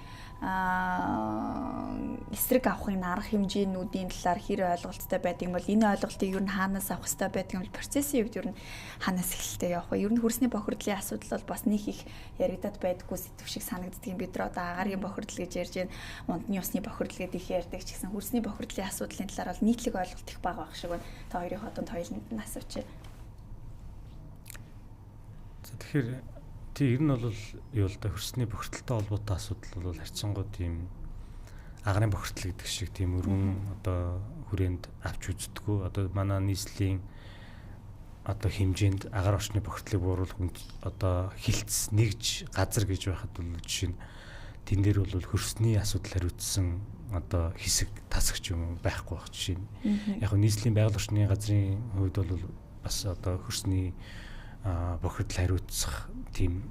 эсрэг авахын арга хэмжээнүүдийн талаар хэр ойлголттой байдаг юм бол энэ ойлголтыг ер нь хаанаас авах хэрэгтэй байдаг юм бол процессын үед ер нь хаанаас эхэлтэй явах вэ? Ер нь хөрсний бохирдлын асуудал бол бас нэг их яригадад байдаггүй сэдв шиг санагддаг юм. Бид нар одоо агаарын бохирдол гэж ярьж байна. Унтны усны бохирдол гэдэг их ярьдаг ч гэсэн хөрсний бохирдлын асуудлын талаар бол нийтлэг ойлголт их бага байх шиг байна. Та хоёрын хотод хоёуланд нь асууч. Тэгэхээр ер нь бол юу л да хөрсний бохирдолтой холбоотой асуудал бол харьцангуй тийм агарын бохирдол гэдэг шиг тийм өргөн одоо хүрээнд авч үздэггүй. Одоо манай нийслэлийн одоо хэмжээнд агаар орчны бохирдлыг бууруулах одоо хилцс нэгж газар гэж байхад бол жишээ нь тэн дээр бол хөрсний асуудал хариуцсан одоо хэсэг тасагч юм байхгүй байх жишээ нь. Яг нь нийслэлийн байгаль орчны газрын хувьд бол бас одоо хөрсний бохирдол хариуцах тийм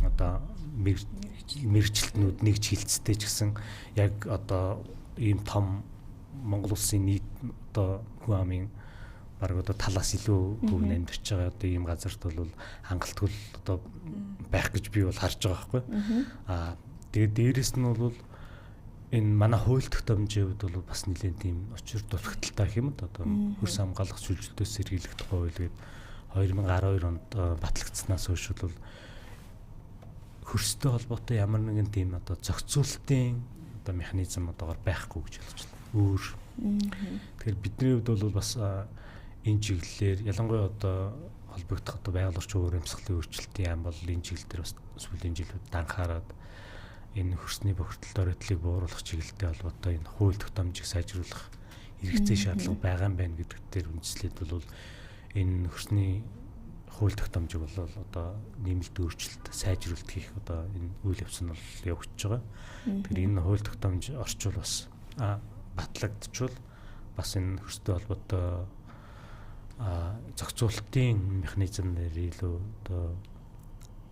одоо мэрэгчлэтнүүд нэгж хилцтэй ч гэсэн яг одоо ийм том Монгол улсын нийт одоо хүн амын бараг одоо талаас илүү хүн амьдарч байгаа одоо ийм газарт бол хангалтгүй одоо байх гэж би бол харж байгаа байхгүй. Тэгээд дээрэс нь бол энэ манай хууль тогтоомжийн хувьд бол бас нэлээд тийм очир дутагдaltaй гэх юм да одоо хөрс хамгаалах шилжилтөөс сэргийлэх тухай хууль гээд 2012 онд батлагдсанаас хойш бол хөрстэй холбоотой ямар нэгэн тийм одоо зохицуулалтын одоо механизм одоогоор байхгүй гэж хэлж байна. Өөр. Тэгэхээр бидний хувьд бол бас энэ чиглэлээр ялангуяа одоо холбогдох одоо байгаль орчин өөр амьсгалын өөрчлөлтийн яам бол энэ чиглэл дээр бас сүүлийн жилүүд анхаарад энэ хөрсний бохирдолд оройтлыг бууруулах чиглэлтэй холбоотой энэ хууль тогтоомжийг сайжруулах хэрэгцээ шаардлага байгаа юм байна гэдэгт дээр үндэслээд бол энэ хөрсний хууль тогтоомжийг бол одоо нэмэлт өөрчлөлт сайжруулалт хийх одоо энэ үйл явц нь бол явагдаж байгаа. Тэгэхээр энэ хууль тогтоомж орчвол бас батлагдчихвал бас энэ хөрстэй холбоотой зохицуулалтын механизм нэр илүү одоо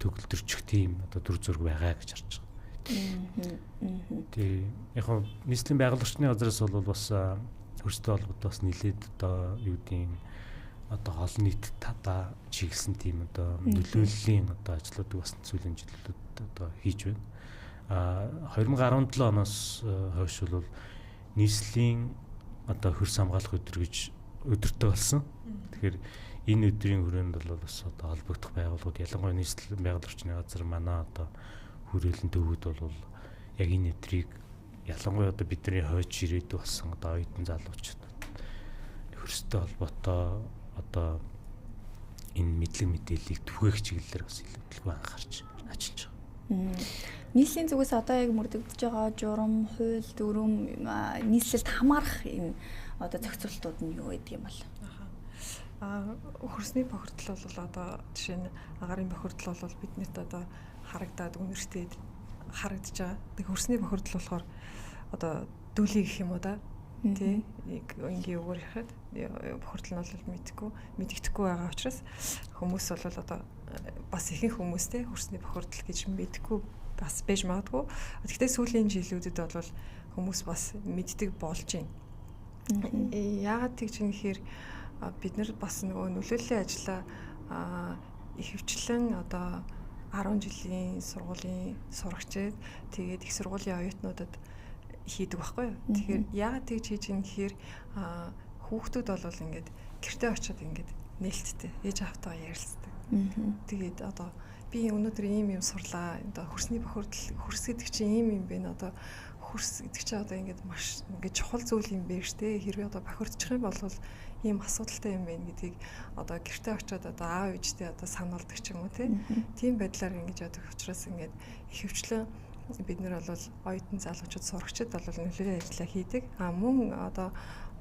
төгөлдрчих тийм одоо төр зураг байгаа гэж харж байгаа. Тэгээ яг нь нийслэлийн байгаль орчны газраас бол бас хөрстэй холбоотой бас нэлээд одоо юу гэдгийг одоо олон нийт татаа чиглэсэн тийм одоо нөлөөллийн одоо ажлуудыг бас сүүлийн жилүүдэд одоо хийж байна. 2017 оноос хойш бол нийслэлийн одоо хөрс хамгаалах өдөр гэж өдөртөө болсон. Тэгэхээр энэ өдрийн хүрээнд бол бас одоо холбогдох байгууллагууд ялангуяа нийслэлийн байгаль орчны газар манай одоо хүрээлэн төвүүд бол яг энэ өдрийг ялангуяа одоо бидний хойч ирээдүй болсон одоо оюутан залуучууд хөрстэй холбоотой одоо энэ мэдлэг мэдээллийг түгээх чиглэлээр бас илүү анхаарч ажиллаж байгаа. Нийслэлийн зүгээс одоо яг мөрдөгдөж байгаа журам, хууль, дүрм, нийслэлд хамаарах энэ одоо зохицуултууд нь юу гэдэг юм бол? Хөрсний бохирдол бол одоо жишээ нь агарын бохирдол бол биднэрт одоо харагдаад үнэртэй харагдаж байгаа. Тэг хөрсний бохирдол болохоор одоо дүүлий гэх юм уу да? Тий, ингийн үгээр ихэд бохирдол нь бол мэддэхгүй байгаа учраас хүмүүс бол одоо бас ихэнх хүмүүстэй хөрсний бохирдол гэж мэддэхгүй бас байж магадгүй. Гэхдээ сүүлийн жилүүдэд бол хүмүүс бас мэддэг болж байна. Яагаад тэгж юм гэхээр бид нар бас нөгөө нөлөөллийн ажлаа ихэвчлэн одоо 10 жилийн сургуулийн сурагчид тэгээд их сургуулийн оюутнуудад хийдэг байхгүй юу. Тэгэхээр яагаад тэгж хийж юм гэхээр хүүхдүүд бол ингээд гэртээ очиод ингээд нээлттэй ээж автайгаа ярилцдаг. Тэгээд одоо би өнөөдөр ийм юм сурлаа. Одоо хөрсний бохирдол хөрс гэдэг чинь ийм юм бэ? Одоо хөрс гэдэг чинь одоо ингээд маш ингээд чухал зүйл юм бэ штэ. Хэрвээ одоо бохирдчих юм бол ийм асуудалтай юм байна гэдгийг одоо гэртээ очиод одоо аав ээжтэй одоо сануулдаг ч юм уу тийм байдлаар ингэж яадаг учраас ингээд ихэвчлэн бид нар бол оюутан залуучууд сурагчид бол нөлөөллийн ажиллаа хийдэг. Мөн одоо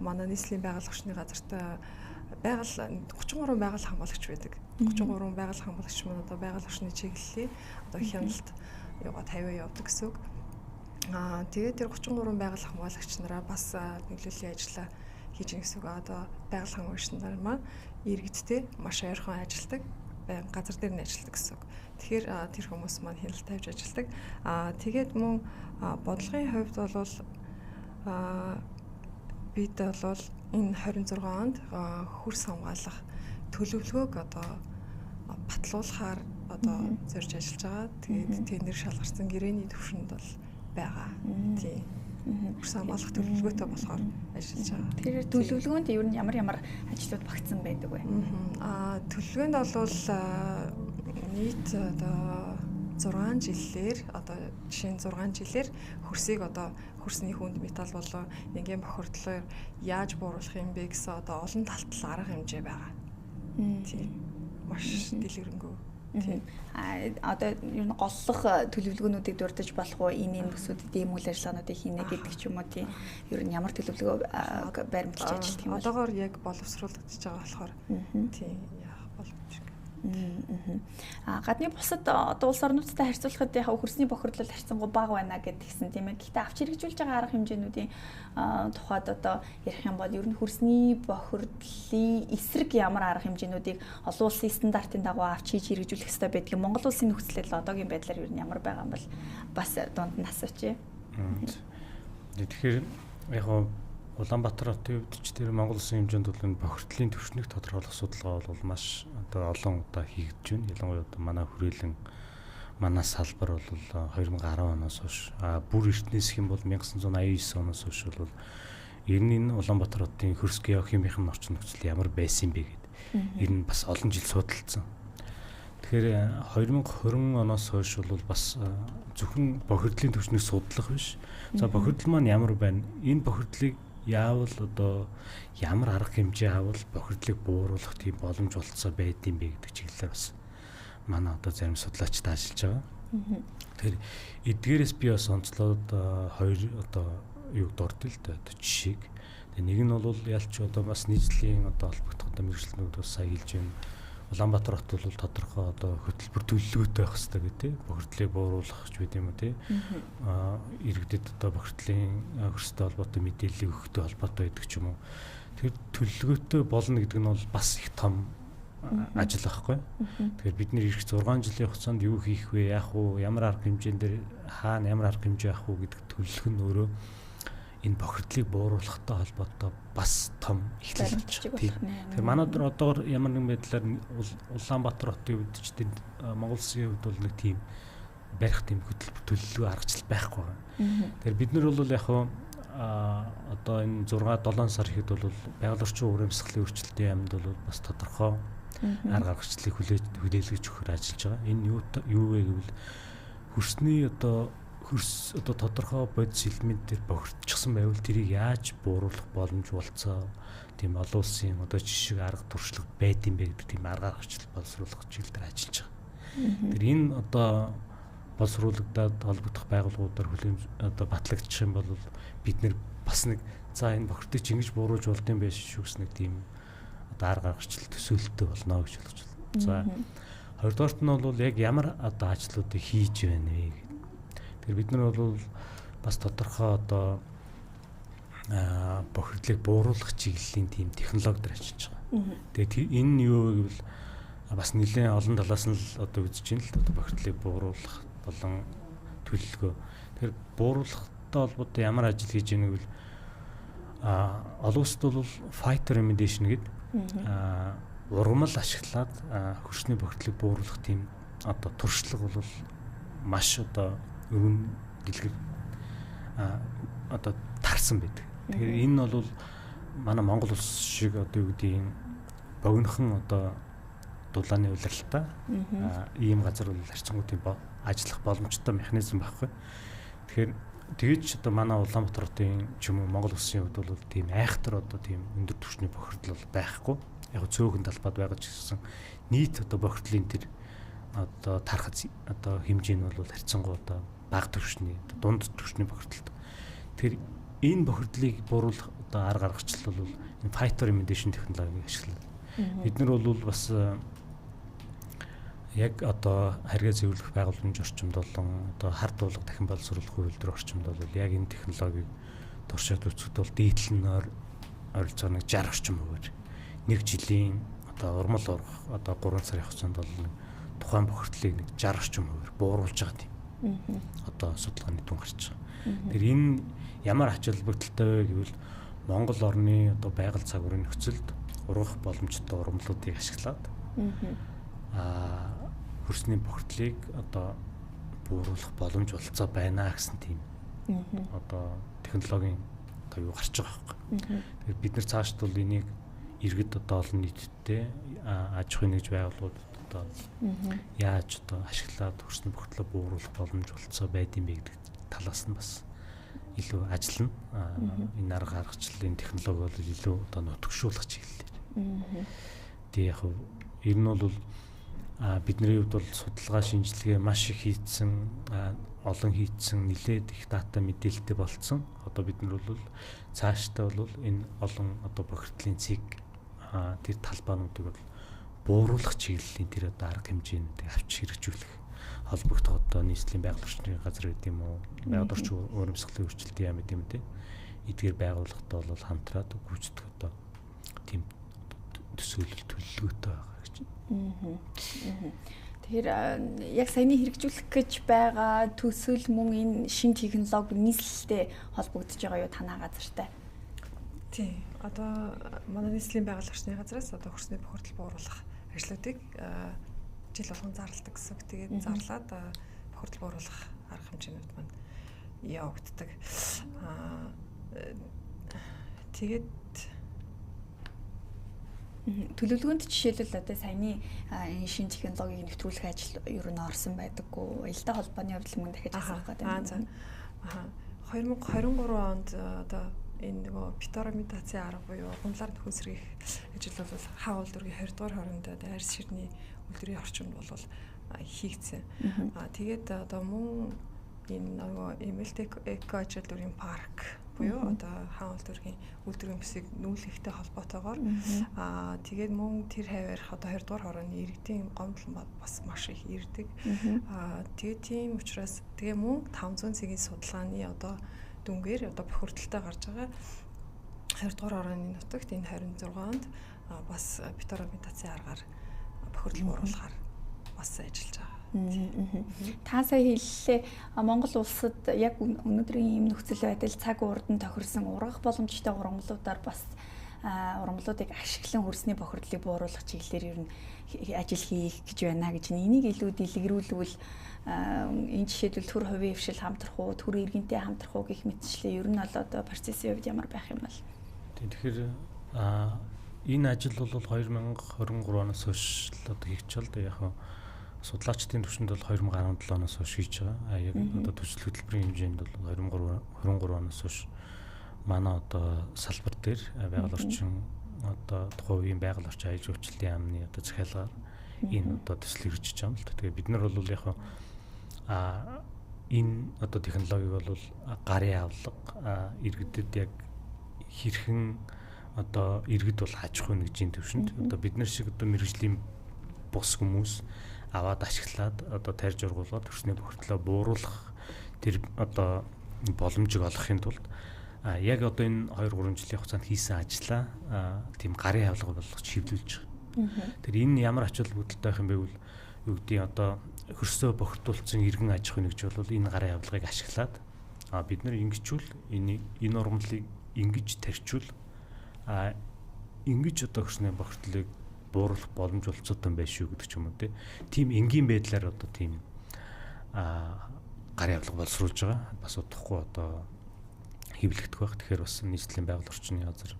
манай нийслэлийн байгаль орчны газартаа 33 байгаль хамгаалагч байдаг. 33 байгаль хамгаалагч маань одоо байгаль орчны чиглэлийн одоо хяналт тавиа явуулдаг гэсэн үг. Тэгээд тэр 33 байгаль хамгаалагч нараа бас нөлөөллийн ажиллаа хийж гин гэсэн үг. Одоо байгаль хамгаалагч нар маань иргэдтэй маш ойрхон ажилладаг. Газар дээр нь ажилладаг гэсэн үг. Тэгэхээр тэр хүмүүс маань хяналт тавьж ажилладаг. Тэгээд мөн бодлогын хувьд бол бид бол энэ 26 онд хөрс хамгаалах төлөвлөгөөг одоо батлуулахаар одоо зорж ажиллаж байгаа. Тэгээд тендер шалгарсан гэрээний төвшөнд бол байгаа. Тийм. Хөрс хамгаалах төлөвлөгөөтэй болохоор ажиллаж байгаа. Тэгэхээр төлөвлөгөөнд ер нь ямар ажлууд багтсан байдаг вэ? Төлөвлөгөөнд бол нийт одоо 6 жилээр одоо жишээ нь 6 жилээр хөрсийг одоо хөрсний хүнд металл болон энгийн бохирдлоор яаж бууруулах юм бэ гэсэн одоо олон талтай арга хэмжээ байгаа. Тийм. Маш дэлгэрэнгүй. Тийм. Одоо ер нь голлох төлөвлөгөөнүүдийг дурдж болох уу? Энэ төсөөдөд ийм үйл ажиллагаануудыг хийнэ гэдэг ч юм уу тийм. Ер нь ямар төлөвлөгөө баримталж ажилладаг юм бэ? Одоогоор яг боловсруулагдаж байгаа болохоор тийм яах боломжгүй. Гадны бусад одоо улс орнуудтай харьцуулахад яг хөрсний бохирдол харьцангуй бага байна гэдгийгсэн тийм ээ. Гэхдээ авч хэрэгжүүлж байгаа арга хэмжээнүүдийн тухайд одоо ярих юм бол ер нь хөрсний бохирдлын эсрэг ямар арга хэмжээнүүдийг олон улсын стандартын дагуу авч хийж хэрэгжүүлэх ёстой байдгийг Монгол улсын нөхцөлөд одоогийн байдлаар ер нь ямар байгаа юм бол бас дунд нь асууч. Тэгэхээр яг Улаанбаатар хотын хувьд ч тэр Монгол улсын хэмжээнд бол энэ бохирдлын түвшнийг тодорхойлох судалгаа бол маш одоо олон удаа хийгдэж байна. Ялангуяа одоо манай хүрээлэн манай салбар бол 2010 оноос хойш бүр эртнээс их юм бол 1989 оноос хойш бол ер нь энэ Улаанбаатар хотын хөрс геохимийн орчин нөхцөл ямар байсан бэ гэд ер нь бас олон жил судалсан. Тэгэхээр 2020 оноос хойш бол бас зөвхөн бохирдлын түвшнийг судлах биш. За бохирдол маань ямар байна? Энэ бохирдлыг яавал одоо ямар арга хэмжээ авал бохирдлыг бууруулах тийм боломж болцоо байдсан бэ гэдэг чиглэлээр бас манай одоо зарим судлаачид ажиллаж байгаа. Тэгэхээр эдгээрээс би бас онцлоод хоёр одоо юг дурдъя л да жишээг. Тэгээ нэг нь бол ялч одоо бас нийслэлийн одоо холбогдох одоо мэргэжлэнүүд бас сая хэлж байна. Улаанбаатар хот бол тодорхой одоо хөтөлбөр төлөвлөгөөтэй байх хэрэгтэй гэдэг тийм бохирдлыг бууруулах ч байд юм уу тийм иргэдэд одоо бохирдлын хөрстэй холбоотой мэдээллийг өгөхтэй холбоотой байдаг ч юм уу. Тэр төлөвлөгөөтэй болно гэдэг нь бол бас их том ажил байхгүй. Тэгэхээр бид нэр ирэх 6 жилийн хугацаанд юу хийх вэ, яах вэ, ямар арга хэмжээнд дээр хаана ямар арга хэмжээ авах вэ гэдэг төлөвлөгөө нь өөрөө энэ бохирдлыг бууруулахтай холбоотой бас том эхлэл болж байгаа. Тэгэхээр манай дээр одоогор ямар нэгэн байдлаар Улаанбаатар хотын хувьд ч тийм Монгол Улсын хувьд бол нэг тийм барих тийм хөтөлбөр төлөвлөгөө аргачлал байхгүй байна. Тэгэхээр бид нар бол яг одоо энэ 6-7 сар ихэд бол байгаль орчин урамсгалын өөрчлөлтийн яамд бол бас тодорхой арга аргачлалыг хүлээлгэж өгөхөр ажиллаж байгаа. Энэ юу вэ гэвэл хөрсний одоо тодорхой бодис элемент дээр бохирдчихсан байвал тэрийг яаж бууруулах боломж болцоо тийм олон улсын одоо жишээ арга туршлага байд юм бэ гэдэг тийм арга аргачлал боловсруулах чиглэлээр ажиллаж байгаа. Тэр энэ одоо боловсруулагдаад холбогдох байгууллагуудаар хүлээн одоо батлагдчих юм бол бид нэр бас нэг за энэ бохирдлыг ингэж бууруулж болдсон байх шүү гэсэн нэг тийм одоо арга аргачлал төсөөлөлтөй болно гэж ойлгож байна. За хоёрдугаарт нь бол яг ямар одоо ажлуудыг хийж байна вэ? Тэгэхээр бид нар бол бас тодорхой одоо бохирдлыг бууруулах чиглэлийн тийм технологиор ажиллаж байгаа. Тэгээд энэ нь юу вэ гэвэл бас нэлээд олон талаас нь л одоо үзэж байна л одоо бохирдлыг бууруулах болон төлөвлөгөө. Тэгэхээр бууруулахтай холбоотой ямар ажил хийж яах вэ гэвэл олон улсад бол fighter remediation гэдэг ургамал ашиглаад хөрсний бохирдлыг бууруулах тийм одоо туршлага бол маш одоо өргөн дэлгэр одоо тарсан байдаг. Тэгэхээр энэ бол манай Монгол улс шиг одоо юу гэдгийг богинохон одоо дулааны улиралтай ийм газар бол харьцангуй тийм ажиллах боломжтой механизм байхгүй. Тэгэхээр тэгэж одоо манай Улаанбаатар хотын ч юм уу Монгол улсын хувьд бол тийм айхтар одоо тийм өндөр түвшний бохирдол байхгүй. Яг цөөхөн талбайд байгаа ч гэсэн нийт одоо бохирдлын тэр одоо тархац одоо хэмжээ нь бол харьцангуй одоо бага түвшний дунд түвшний бохирдолд. Тэр энэ бохирдлыг бууруулах одоо арга аргачлал бол энэ fighter remediation технологиг ашиглана. Бид нар бол бас яг одоо харьяа зөвлөх байгууламжийн орчимд болон одоо хард дуулга дахин боловсруулах үйлдвэр орчимд бол яг энэ технологиг туршаад үзэхэд бол дээдлэн ойролцоогоор нэг 60 орчим хувиар нэг жилийн одоо урмал ургах одоо 3 сарын хугацаанд бол тухайн бохирдлыг нэг 60 орчим хувиар бууруулж байгаа тийм. Одоо судалгааны дүн гарч байгаа. Тэр энэ ямар ач холбогдолтой вэ гэвэл Монгол орны одоо байгаль цагуурын нөхцөлд ургах боломжтой ургамлуудыг ашиглаад хөрсний бохирдлыг одоо бууруулах боломж олцоо байна гэсэн тийм одоо технологийн одоо юу гарч байгаа байхгүй. Тэгэхээр бид нар цаашд бол энийг иргэд одоо олон нийтэд аж ахуйн нэгж байгууллагууд одоо яаж одоо ашиглаад хөрсний бохирдлоо бууруулах боломж олцоо байдсан бэ гэдэг талаас нь бас илүү ажиллана. Энэ арга гаргачлалын технологи бол илүү одоо нутагшуулах чиглэлээр. Тэгээ яг ер нь бол бидний хувьд бол судалгаа шинжилгээ маш их хийцэн, олон хийцэн, нэлээд их дата мэдээлэлтэй болцсон. Одоо бид нар бол цаашдаа бол энэ олон одоо бохирдлын цэг тэр талбаануудыг бол бууруулах чиглэлийн тэр одоо арга хэмжээнд авч хэрэгжүүлэх холбогдох одоо нийслэлийн байгаль орчны газар гэдэг юм уу, байгаль орчин урамсгалын өөрчлөлтийн яам гэдэг юм те. Эдгээр байгууллагатай бол хамтраад гүйцэтгэх одоо тийм төсөөлөл төлөвлөгөөтэй байгаа гэж байна. Тэгэхээр яг саяны хэрэгжүүлэх гэж байгаа төсөл мөн энэ шин технологи нийслэлтэй холбогдож байгаа юу танаа газартай? Тийм. Одоо манай нийслэлийн байгаль орчны газраас одоо хөрсний бохирдол бууруулах ажлуудыг жил болгон зарладаг гэсэн үг. Тэгээд зарлаад бохирдол бууруулах арга хэмжээнүүд маань явагддаг. Тэгээд төлөвлөгөөнд жишээлбэл одоо саяны энэ шин технологиг нэвтрүүлэх ажил ер нь орсон байдаггүй. Аялалтай холбооны хувьд мөн дахиж асуух гэдэг. 2023 онд одоо энэ нөгөө питорамидаци арга буюу гомдлаар нөхөн сэргийх ажил бол хаа улдургийн 20 дугаар хооронд арьс ширний үйлдвэрийн орчинд бол хийгдсэн. Тэгээд одоо мөн энэ нөгөө Эмэлтек эко ажил дүрийн парк буюу одоо хаа үйлдвэрийн бүсийг нүүлэхтэй холбоотойгоор тэгээд мөн тэр хаваарх одоо 20 дугаар хорооны иргэдийн гомдол бас маш их ирдэг. Тэгээд тийм учраас тэгээ мөн 500 цагийн судалгааны одоо дүнгээр одоо бохирдолтой гарч байгаа 20 дугаар орооны нутагт энэ 26 онд бас питорамидаци аргаар бохирдол бууруулахаар бас ажиллаж байгаа. Та сая хэллээ Монгол улсад яг өнөөдрийн ийм нөхцөл байдал цаг уурдан тохирсон ургах боломжтой ургамлуудаар бас ургамлуудыг ашиглан хөрсний бохирдлыг бууруулах чиглэлээр ер нь ажил хийх гэж байна гэж энийг илүү дэлгэрүүлвэл энэ жишээлбэл төр хувийн хвшил хамтрах уу, төр иргэнтэй хамтрах уу гэх мэтчлээ ер нь бол одоо процессын хувьд ямар байх юм бол. Тэгэхээр энэ ажил бол 2023 оноос хойш одоо хийгч бол яг судлаачдын түвшинд бол 2017 оноос хойш хийж байгаа. Яг одоо төсөл хөтөлбөрийн хэмжээнд бол 2023 оноос хойш манай одоо салбар дээр байгаль орчин одоо тухайн үеийн байгаль орчин аяж өвчлөлийн яамны одоо захиалгаар энэ одоо төсөл хэрэгжиж байгаа юм л та. Тэгээ бид нар бол яг энэ одоо технологиг бол гарын авлага иргэдэд яг хэрхэн одоо иргэд бол аж ахуй нэгжийн төвшөнд одоо бид нар шиг одоо мэргэжлийн бус хүмүүс аваад ашиглаад одоо тарьж ургуулад хөрсний бохирдлоо бууруулах тэр одоо боломжийг олохын тулд яг одоо энэ 2-3 жилийн хугацаанд хийсэн ажлаа тийм гарын авлага болгож чивлүүлж байгаа. Тэр энэ ямар ач холбогдолтой байх юм бэ гэвэл юу гэдгийг одоо хөрсөө бохирдуулсан иргэн аж ахуй нэгж бол энэ гарын авлагыг ашиглаад бид нар ингэжүүл энэ ургамлыг ингэж тарьчвал ингэж одоо хөрсний бохирдлыг бууруулах боломж олцоотой байх шүү гэдэг ч юм уу тийм энгийн байдлаар одоо тийм гарын авлага боловсруулж байгаа. Бас удахгүй одоо хэвлэгдэх байх. Тэгэхээр бас нийслэлийн байгаль орчны газар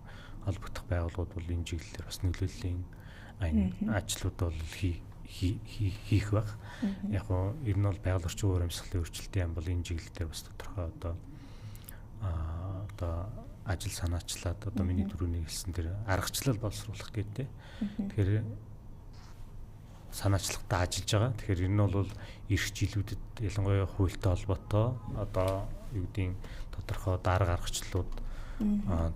холбогдох байгууллагууд бол энэ чиглэлээр бас нөлөөллийн ажлууд бол хийх байх. Яг нь ер нь бол байгаль орчин урамсгалын өөрчлөлтийн яам бол энэ чиглэлээр бас тодорхой одоо ажил санаачлаад одоо миний түрүүний хэлсэн тэр аргачлал боловсруулах гэдэг. Тэгэхээр санаачлагтай ажиллаж байгаа. Тэгэхээр энэ нь бол ирэх жилүүдэд ялангуяа хуультай холбоотой одоо юу гэдгийг тодорхой дарга аргачлалууд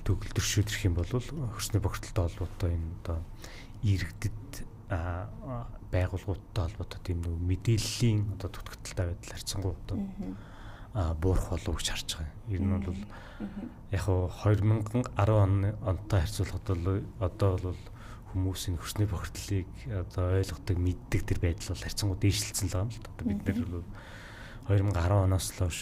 төгөлдршүүд ирэх юм бол хөрсний бохирдолтой холбоотой энэ одоо иргэдэд байгууллагуудтай холбоотой тийм нэг мэдээллийн одоо түтгэлтэй байдал харьцангуй одоо буурах болов гэж харж байгаа. Ер нь бол яг 2010 онтой харьцуулахад бол одоо бол хүмүүс энэ хөрсний бохирдлыг одоо ойлгодог, мэддэг тэр байдал бол харьцангуй дээшилсэн л байгаа юм л да. Одоо бид нэр бол 2010 оноос л хойш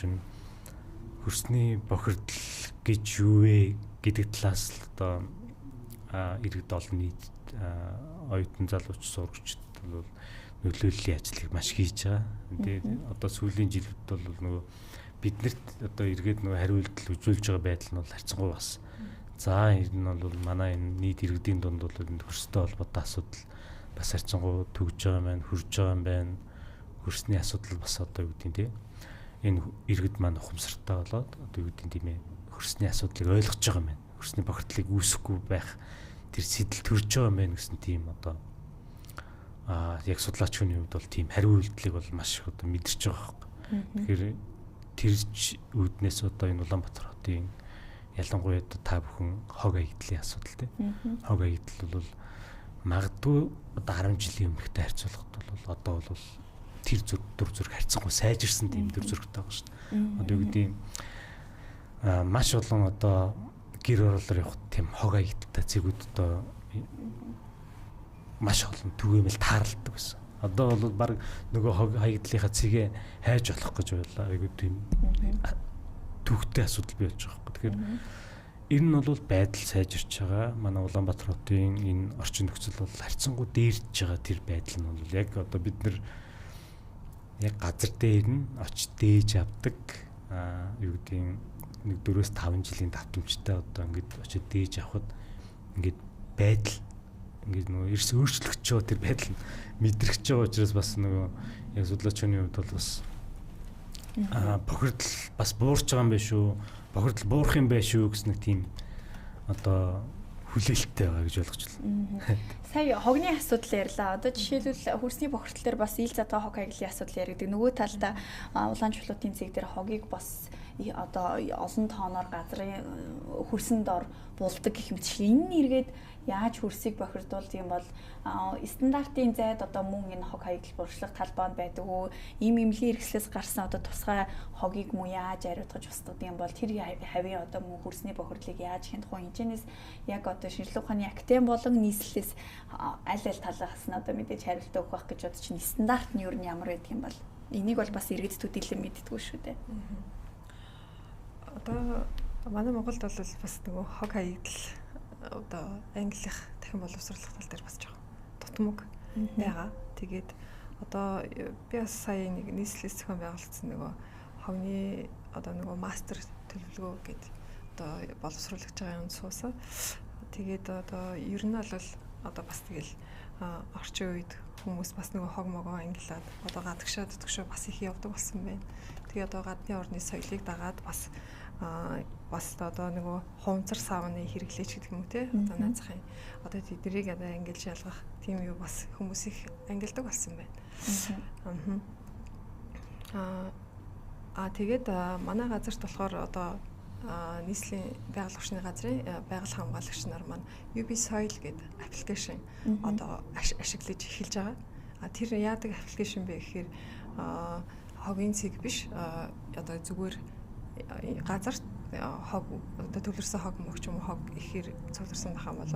хөрсний бохирдол гэж юу вэ гэдэг талаас л одоо иргэд олон нийт оюутан залууч сурагчид бол нөлөөллийн ажлыг маш хийж байгаа. Тэгээд одоо сүүлийн жилүүд бол нөгөө биднэрт одоо эргээд нөгөө хариултал үзүүлж байгаа байдал нь бол харьцангуй бас. За энэ нь бол манай энэ нийт иргэдийн дунд бол хөрстэй холбоотой асуудал бас харьцангуй төгж байгаа юм байна, хөрж байгаа юм байна. Хөрсний асуудал бас одоо юу гэдэг тийм энэ иргэд маань ухамсартай болоод одоо юу гэдэг тийм хөрсний асуудлыг ойлгож байгаа юм байна. Хөрсний бохирдлыг үүсэхгүй байх тэр сэтэл төрж байгаа юм байна гэсэн тийм одоо яг судлаачийн хувьд бол тийм хариу үйлдэлийг бол маш их одоо мэдэрч байгаа хэрэг. Тэгэхээр тэрж үүднээс одоо энэ Улаанбаатар хотын ялангуяа та бүхэн хог аягдлын асуудал тийм. Хог аягдал бол магадгүй одоо 10 жилийн өмнөхтэй харьцуулахад бол одоо бол тэр дүр зураг харьцангуй сайжирсан тийм дүр зурагтай байгаа шүү дээ. Одоо юу гэдэг маш олон одоо гэр оролоор явах тийм хог аягдтай зэгүүд одоо маш олон түгээмэл тааралдаг байсан. Одоо бол баг нөгөө хог хаягдлынхаа цэгээ хайж болох гэж байлаа. Айгуу тийм төвхтэй асуудал бий болж байгаа хэрэг. Тэгэхээр энэ нь бол байдал сайжирч байгаа. Манай Улаанбаатар хотын энэ орчин нөхцөл бол харьцангуй дээрж байгаа тэр байдал нь бол яг одоо бид нар яг газар дээр нь очиж дээж авдаг юу гэдэг нэг 4-5 жилийн давтамжтай одоо ингэж очиж дээж авахд ингэж байдал ингээд нөгөө эрс өөрчлөгдөж байгаа тэр байдал нь мэдрэгч байгаа учраас бас нөгөө яг судлаачны хувьд бол бас бохирдол бас буурч байгаа юм байна шүү. Бохирдол буурах юм байна шүү гэсэн нэг тийм одоо хүлээлттэй байгаа гэж ойлгож байна. Сая хогны асуудал ярьлаа. Одоо жишээлбэл хөрсний бохирдол дээр бас ил задгаа хог хаягдлын асуудал яригдаг. Нөгөө талдаа улаан чулуутын цэг дээр хогийг бас одоо олон тооноор газрын хөрсөнд ор булдаг гэх мэтчлээ. Энэ нь эргээд яаж хөрсийг бохирдуулдаг юм бол стандартын зайд одоо мөн энэ хог хаягдал буршлах талбайд байдаг уу? Ийм эмнэлгийн хэрэгслээс гарсан одоо тусгай хогийг муу яаж ариутгаж устгадаг юм бол тэр хавийн одоо мөн хөрсний бохирдлыг яаж хяндах вэ? Энэчнээс яг одоо шинжилгээ ухааны актем болон нийслэлээс аль талаас нь одоо мэдээж хариултаа өгөх байх гэж бодож чинь стандарт нь юу нь ямар байдаг юм бол энийг бол бас иргэд төдийлөн мэддэггүй шүү дээ. Одоо манай Монголд бол бас нөгөө хог хаягдал одоо англих дахин боловсруулах тал дээр бас жоохон дутмаг байгаа. Тэгээд одоо би бас сая нэг нийслэлээс зохион байгуулсан нөгөө хогны одоо нөгөө мастер төлөвлөгөө гэдэг одоо боловсруулж байгаа юм суусан. Тэгээд одоо ер нь бол одоо бас тэгэл орчин үед хүмүүс бас нөгөө хог могоо ангилаад одоо гадагшаа төтгшөө бас их явдаг болсон байна. Тэгээд одоо гадны орны соёлыг дагаад бас одоо нөгөө хувцар савны хэрэглээч гэдэг юм те одоо наацхан одоо тэднийг одоо ангилж ялгах тийм юу бас хүмүүс их ангилдаг болсон байна. Тэгээд манай газарт болохоор одоо нийслэлийн байгаль орчны газрын байгаль хамгаалагч нар маань UB Soil гэдэг аппликейшн одоо ашиглаж эхэлж байгаа. Тэр яадаг аппликейшн бэ гэхээр хогийн цэг биш одоо зүгээр газарт хог одоо төвлөрсөн хог мөгч юм хог ихээр цугларсан байх юм бол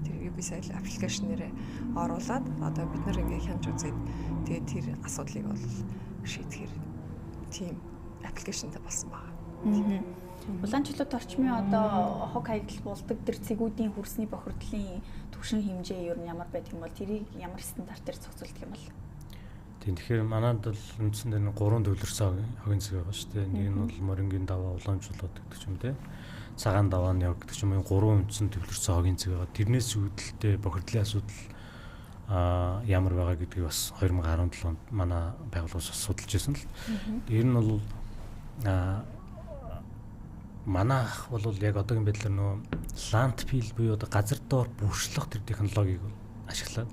тэр UB Soil аппликейшн нэрээ оруулаад одоо бид нар ингээ хянаж үзээд тэгээд тэр асуудлыг бол шийдэхээр тийм аппликейшнтэй болсон байна. Улаан чулуут орчмын одоо хог хаягдал болдог тэр цэгүүдийн хөрсний бохирдлын түвшин хэмжээ юу нь ямар байдаг юм бол тэрийг ямар стандартаар зохицуулдаг юм бол Тэгэхээр манайд бол үндсэндээ 3 төвлөрсөн хогийн цэг байгаа шүү дээ. Нэг нь бол морингийн даваа, улаан чулууд гэдэг юм те. Цагаан даваа нь яг гэдэг юм 3 үндсэн төвлөрсөн хогийн цэг байгаа. Тэрнээс үүдэлтэй бохирдлын асуудал ямар байгаа гэдгийг бас 2017 онд манай байгууллагаас судалж байсан л. Ер нь бол манайх бол яг одоогийн байдлаар нөгөө ландфил буюу одоо газар доор бүршлэх тэр технологиг ашиглаад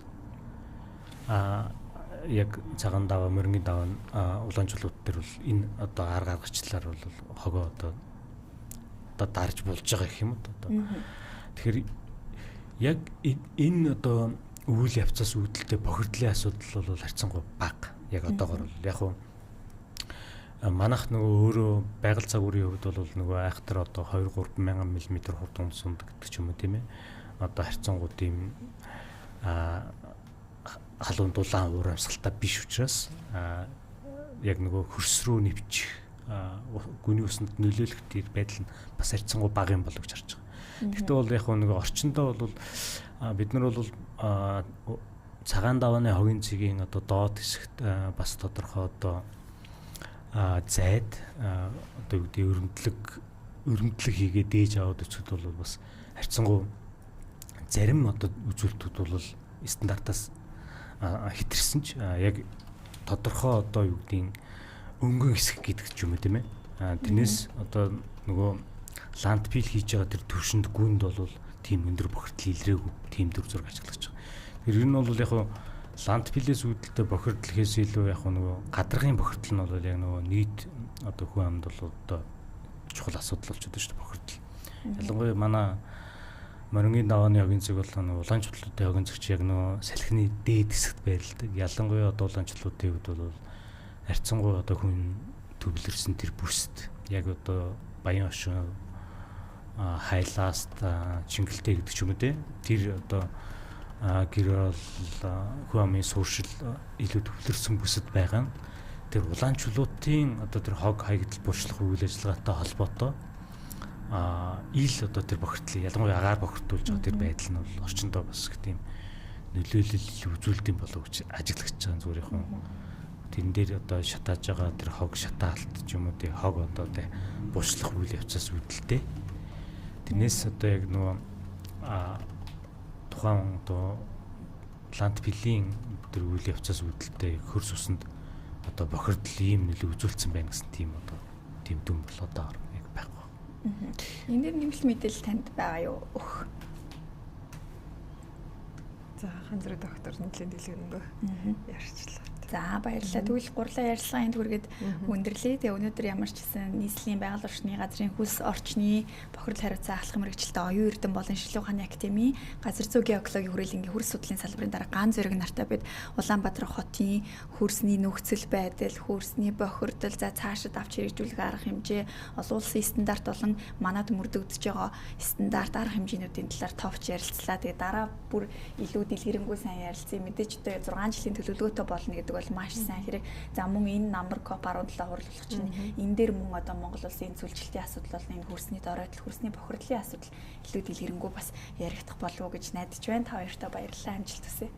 яг цагаан даваа, мөрөнгийн даваа, улаан чулууд дээр бол энэ одоо арга гаргачлаар бол хогоо одоо дарж болж байгаа гэх юм одоо. Тэгэхээр яг энэ одоо үйл явцаас үүдэлтэй бохирдлын асуудал бол харьцангуй бага. Яг одоогор бол яг манайх нөгөө өөрөө байгаль цагуурийн хувьд бол нөгөө айхтар одоо 2-3 мянган мм хурдан сундаг гэдэг ч юм уу тийм ээ. Одоо харьцангуй тийм халуун дулаан уур амьсгалтай биш учраас яг нөгөө хөрс рүү нэвчих гүний усанд нөлөөлөх тэр байдал нь бас харьцангуй бага юм болов гэж харж байгаа. Гэхдээ бол яг нөгөө орчиндөө бол бид нар бол цагаан давааны хогийн цэгийн одоо доод хэсэгт бас тодорхой одоо зайд одоо юу гэдэг өрөмдлөг хийгээд дээж аваад өчгөд бол бас харьцангуй зарим одоо үзүүлэлтүүд бол стандартаас хэтэрсэн ч яг тодорхой одоо юу гэдэг өнгөн хэсэг гэдэг ч юм уу тийм ээ. Тэрнээс одоо нөгөө ландфил хийж байгаа тэр төвшөнд гүнд бол тийм өндөр бохирдол илрээгүй тийм төр зураг ажиглагч байгаа. Тэр ер нь бол яг ландфилээс үүдэлтэй бохирдлохээс илүү яг нөгөө гадаргын бохирдол нь бол яг нөгөө нийт одоо хүн амд бол одоо чухал асуудал болчиход шүү дээ бохирдол. Ялангуяа манай морингийн давааны хогийн цэг бол нөгөө улаанчлуудын хогийн цэгч яг нөгөө салхины дээд хэсэгт байрладаг. Ялангуяа одоо улаанчлуудын хувьд бол харьцангуй одоо хүн төвлөрсөн тэр бүст яг одоо баян хошуу хайлааст чингэлтэй гэдэг ч юм уу тэр одоо гэр бол хүн амын сууршил илүү төвлөрсөн бүсэд байгаа нь тэр улаанчлуудын одоо тэр хог хаягдл буршлах үйл ажиллагаатай холбоотой ил одоо тэр бохирдлыг ялангуяа агаар бохирдуулж байгаа тэр байдал нь бол орчиндөө бас их тийм нөлөөлөл үзүүлдэм болов гэж ажиглагч байгаа зүгээр яг тэрэн дээр одоо шатааж байгаа тэр хог шатаалт ч юм уу тий хог одоо тий буршлах үйл явцаас үүдэлтэй тэрнээс одоо яг нөгөө тухайн одоо ландфилийн тэр үйл явцаас үүдэлтэй хөрс усанд одоо бохирдол ийм нөлөө үзүүлсэн байна гэсэн тийм одоо тийм дүн болоод байгаа яг байхгүй. Энэ дээр нэмэлт мэдээлэл танд байгаа юу? За хандрын доктор нэлээд дэлгэрэнгүй ярьчлаа. За баярлалаа. Тэгвэл гурлаа ярьцлагын энд хүргээд өндөрлөе. Тэгээ өнөөдөр ямар ч гэсэн нийслэлийн байгаль орчны газрын хөлс орчны бохирдол хариуцсан ахлах мэрэгчлээ оюун эрдэм болон шилүү ухааны академийн газар зүй геологийн хүрээлэнгийн хөрс судлалын салбарын дараа Ган Зориг нартай бид Улаанбаатар хотын хөрсний нөхцөл байдал, хөрсний бохирдол, за цаашид авч хэрэгжүүлэх арга хэмжээ, олон улсын стандарт болон манад мөрдөгдөж байгаа стандарт арга хэмжээнүүдийн талаар товч ярилцлаа. Тэгээ дараа бүр илүү дэлгэрэнгүй сайн ярилцъя. Мэдээж одоо 6 жилийн төлөвлөгөөтэй болно гэдэг бол маш сайн хэрэг. За мөн энэ намар коп 17 хурлуулах чинь энэ дээр мөн одоо Монгол улсын зөвлөлтийн асуудал бол энэ хөрсний доройтол, хөрсний бохирдлын асуудал илүү дэлгэрэнгүй бас яригдах болов уу гэж найдаж байна. Та хоёртаа баярлалаа, амжилт хүсье.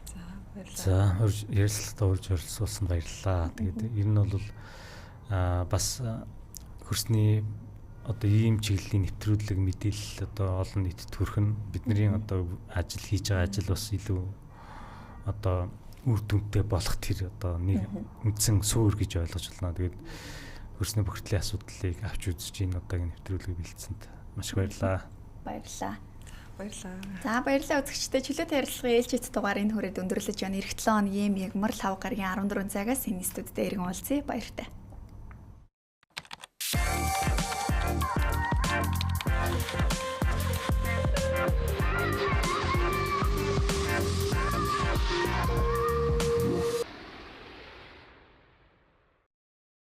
За баярлалаа. За ярилцлагад орж оролцуулсан баярлалаа. Тэгээд ер нь бол бас хөрсний одоо ийм чиглэлийн нэвтрүүлэг мэдээлэл одоо олон нийтэд хүрэх нь бидний одоо ажил хийж байгаа ажил бас илүү одоо үр дүнтэй болох тэр одоо нэг үндсэн суур гэж ойлгож байна. Тэгээд хөрсний бохирдлын асуудлыг авч үзэж энэ одоогийн нэвтрүүлгийг бэлдсэнд маш их баярлалаа. Баярлалаа. Баярлалаа. За баярлалаа үзэгчдээ. Чөлөөт ярилцлагын ээлжид дугаар энэ хүрээд өндөрлөж байна. Эх 7 хоногийн мягмар 5 гарагийн 14 цагаас энэ студид иргэн уулзъя. Баяртай.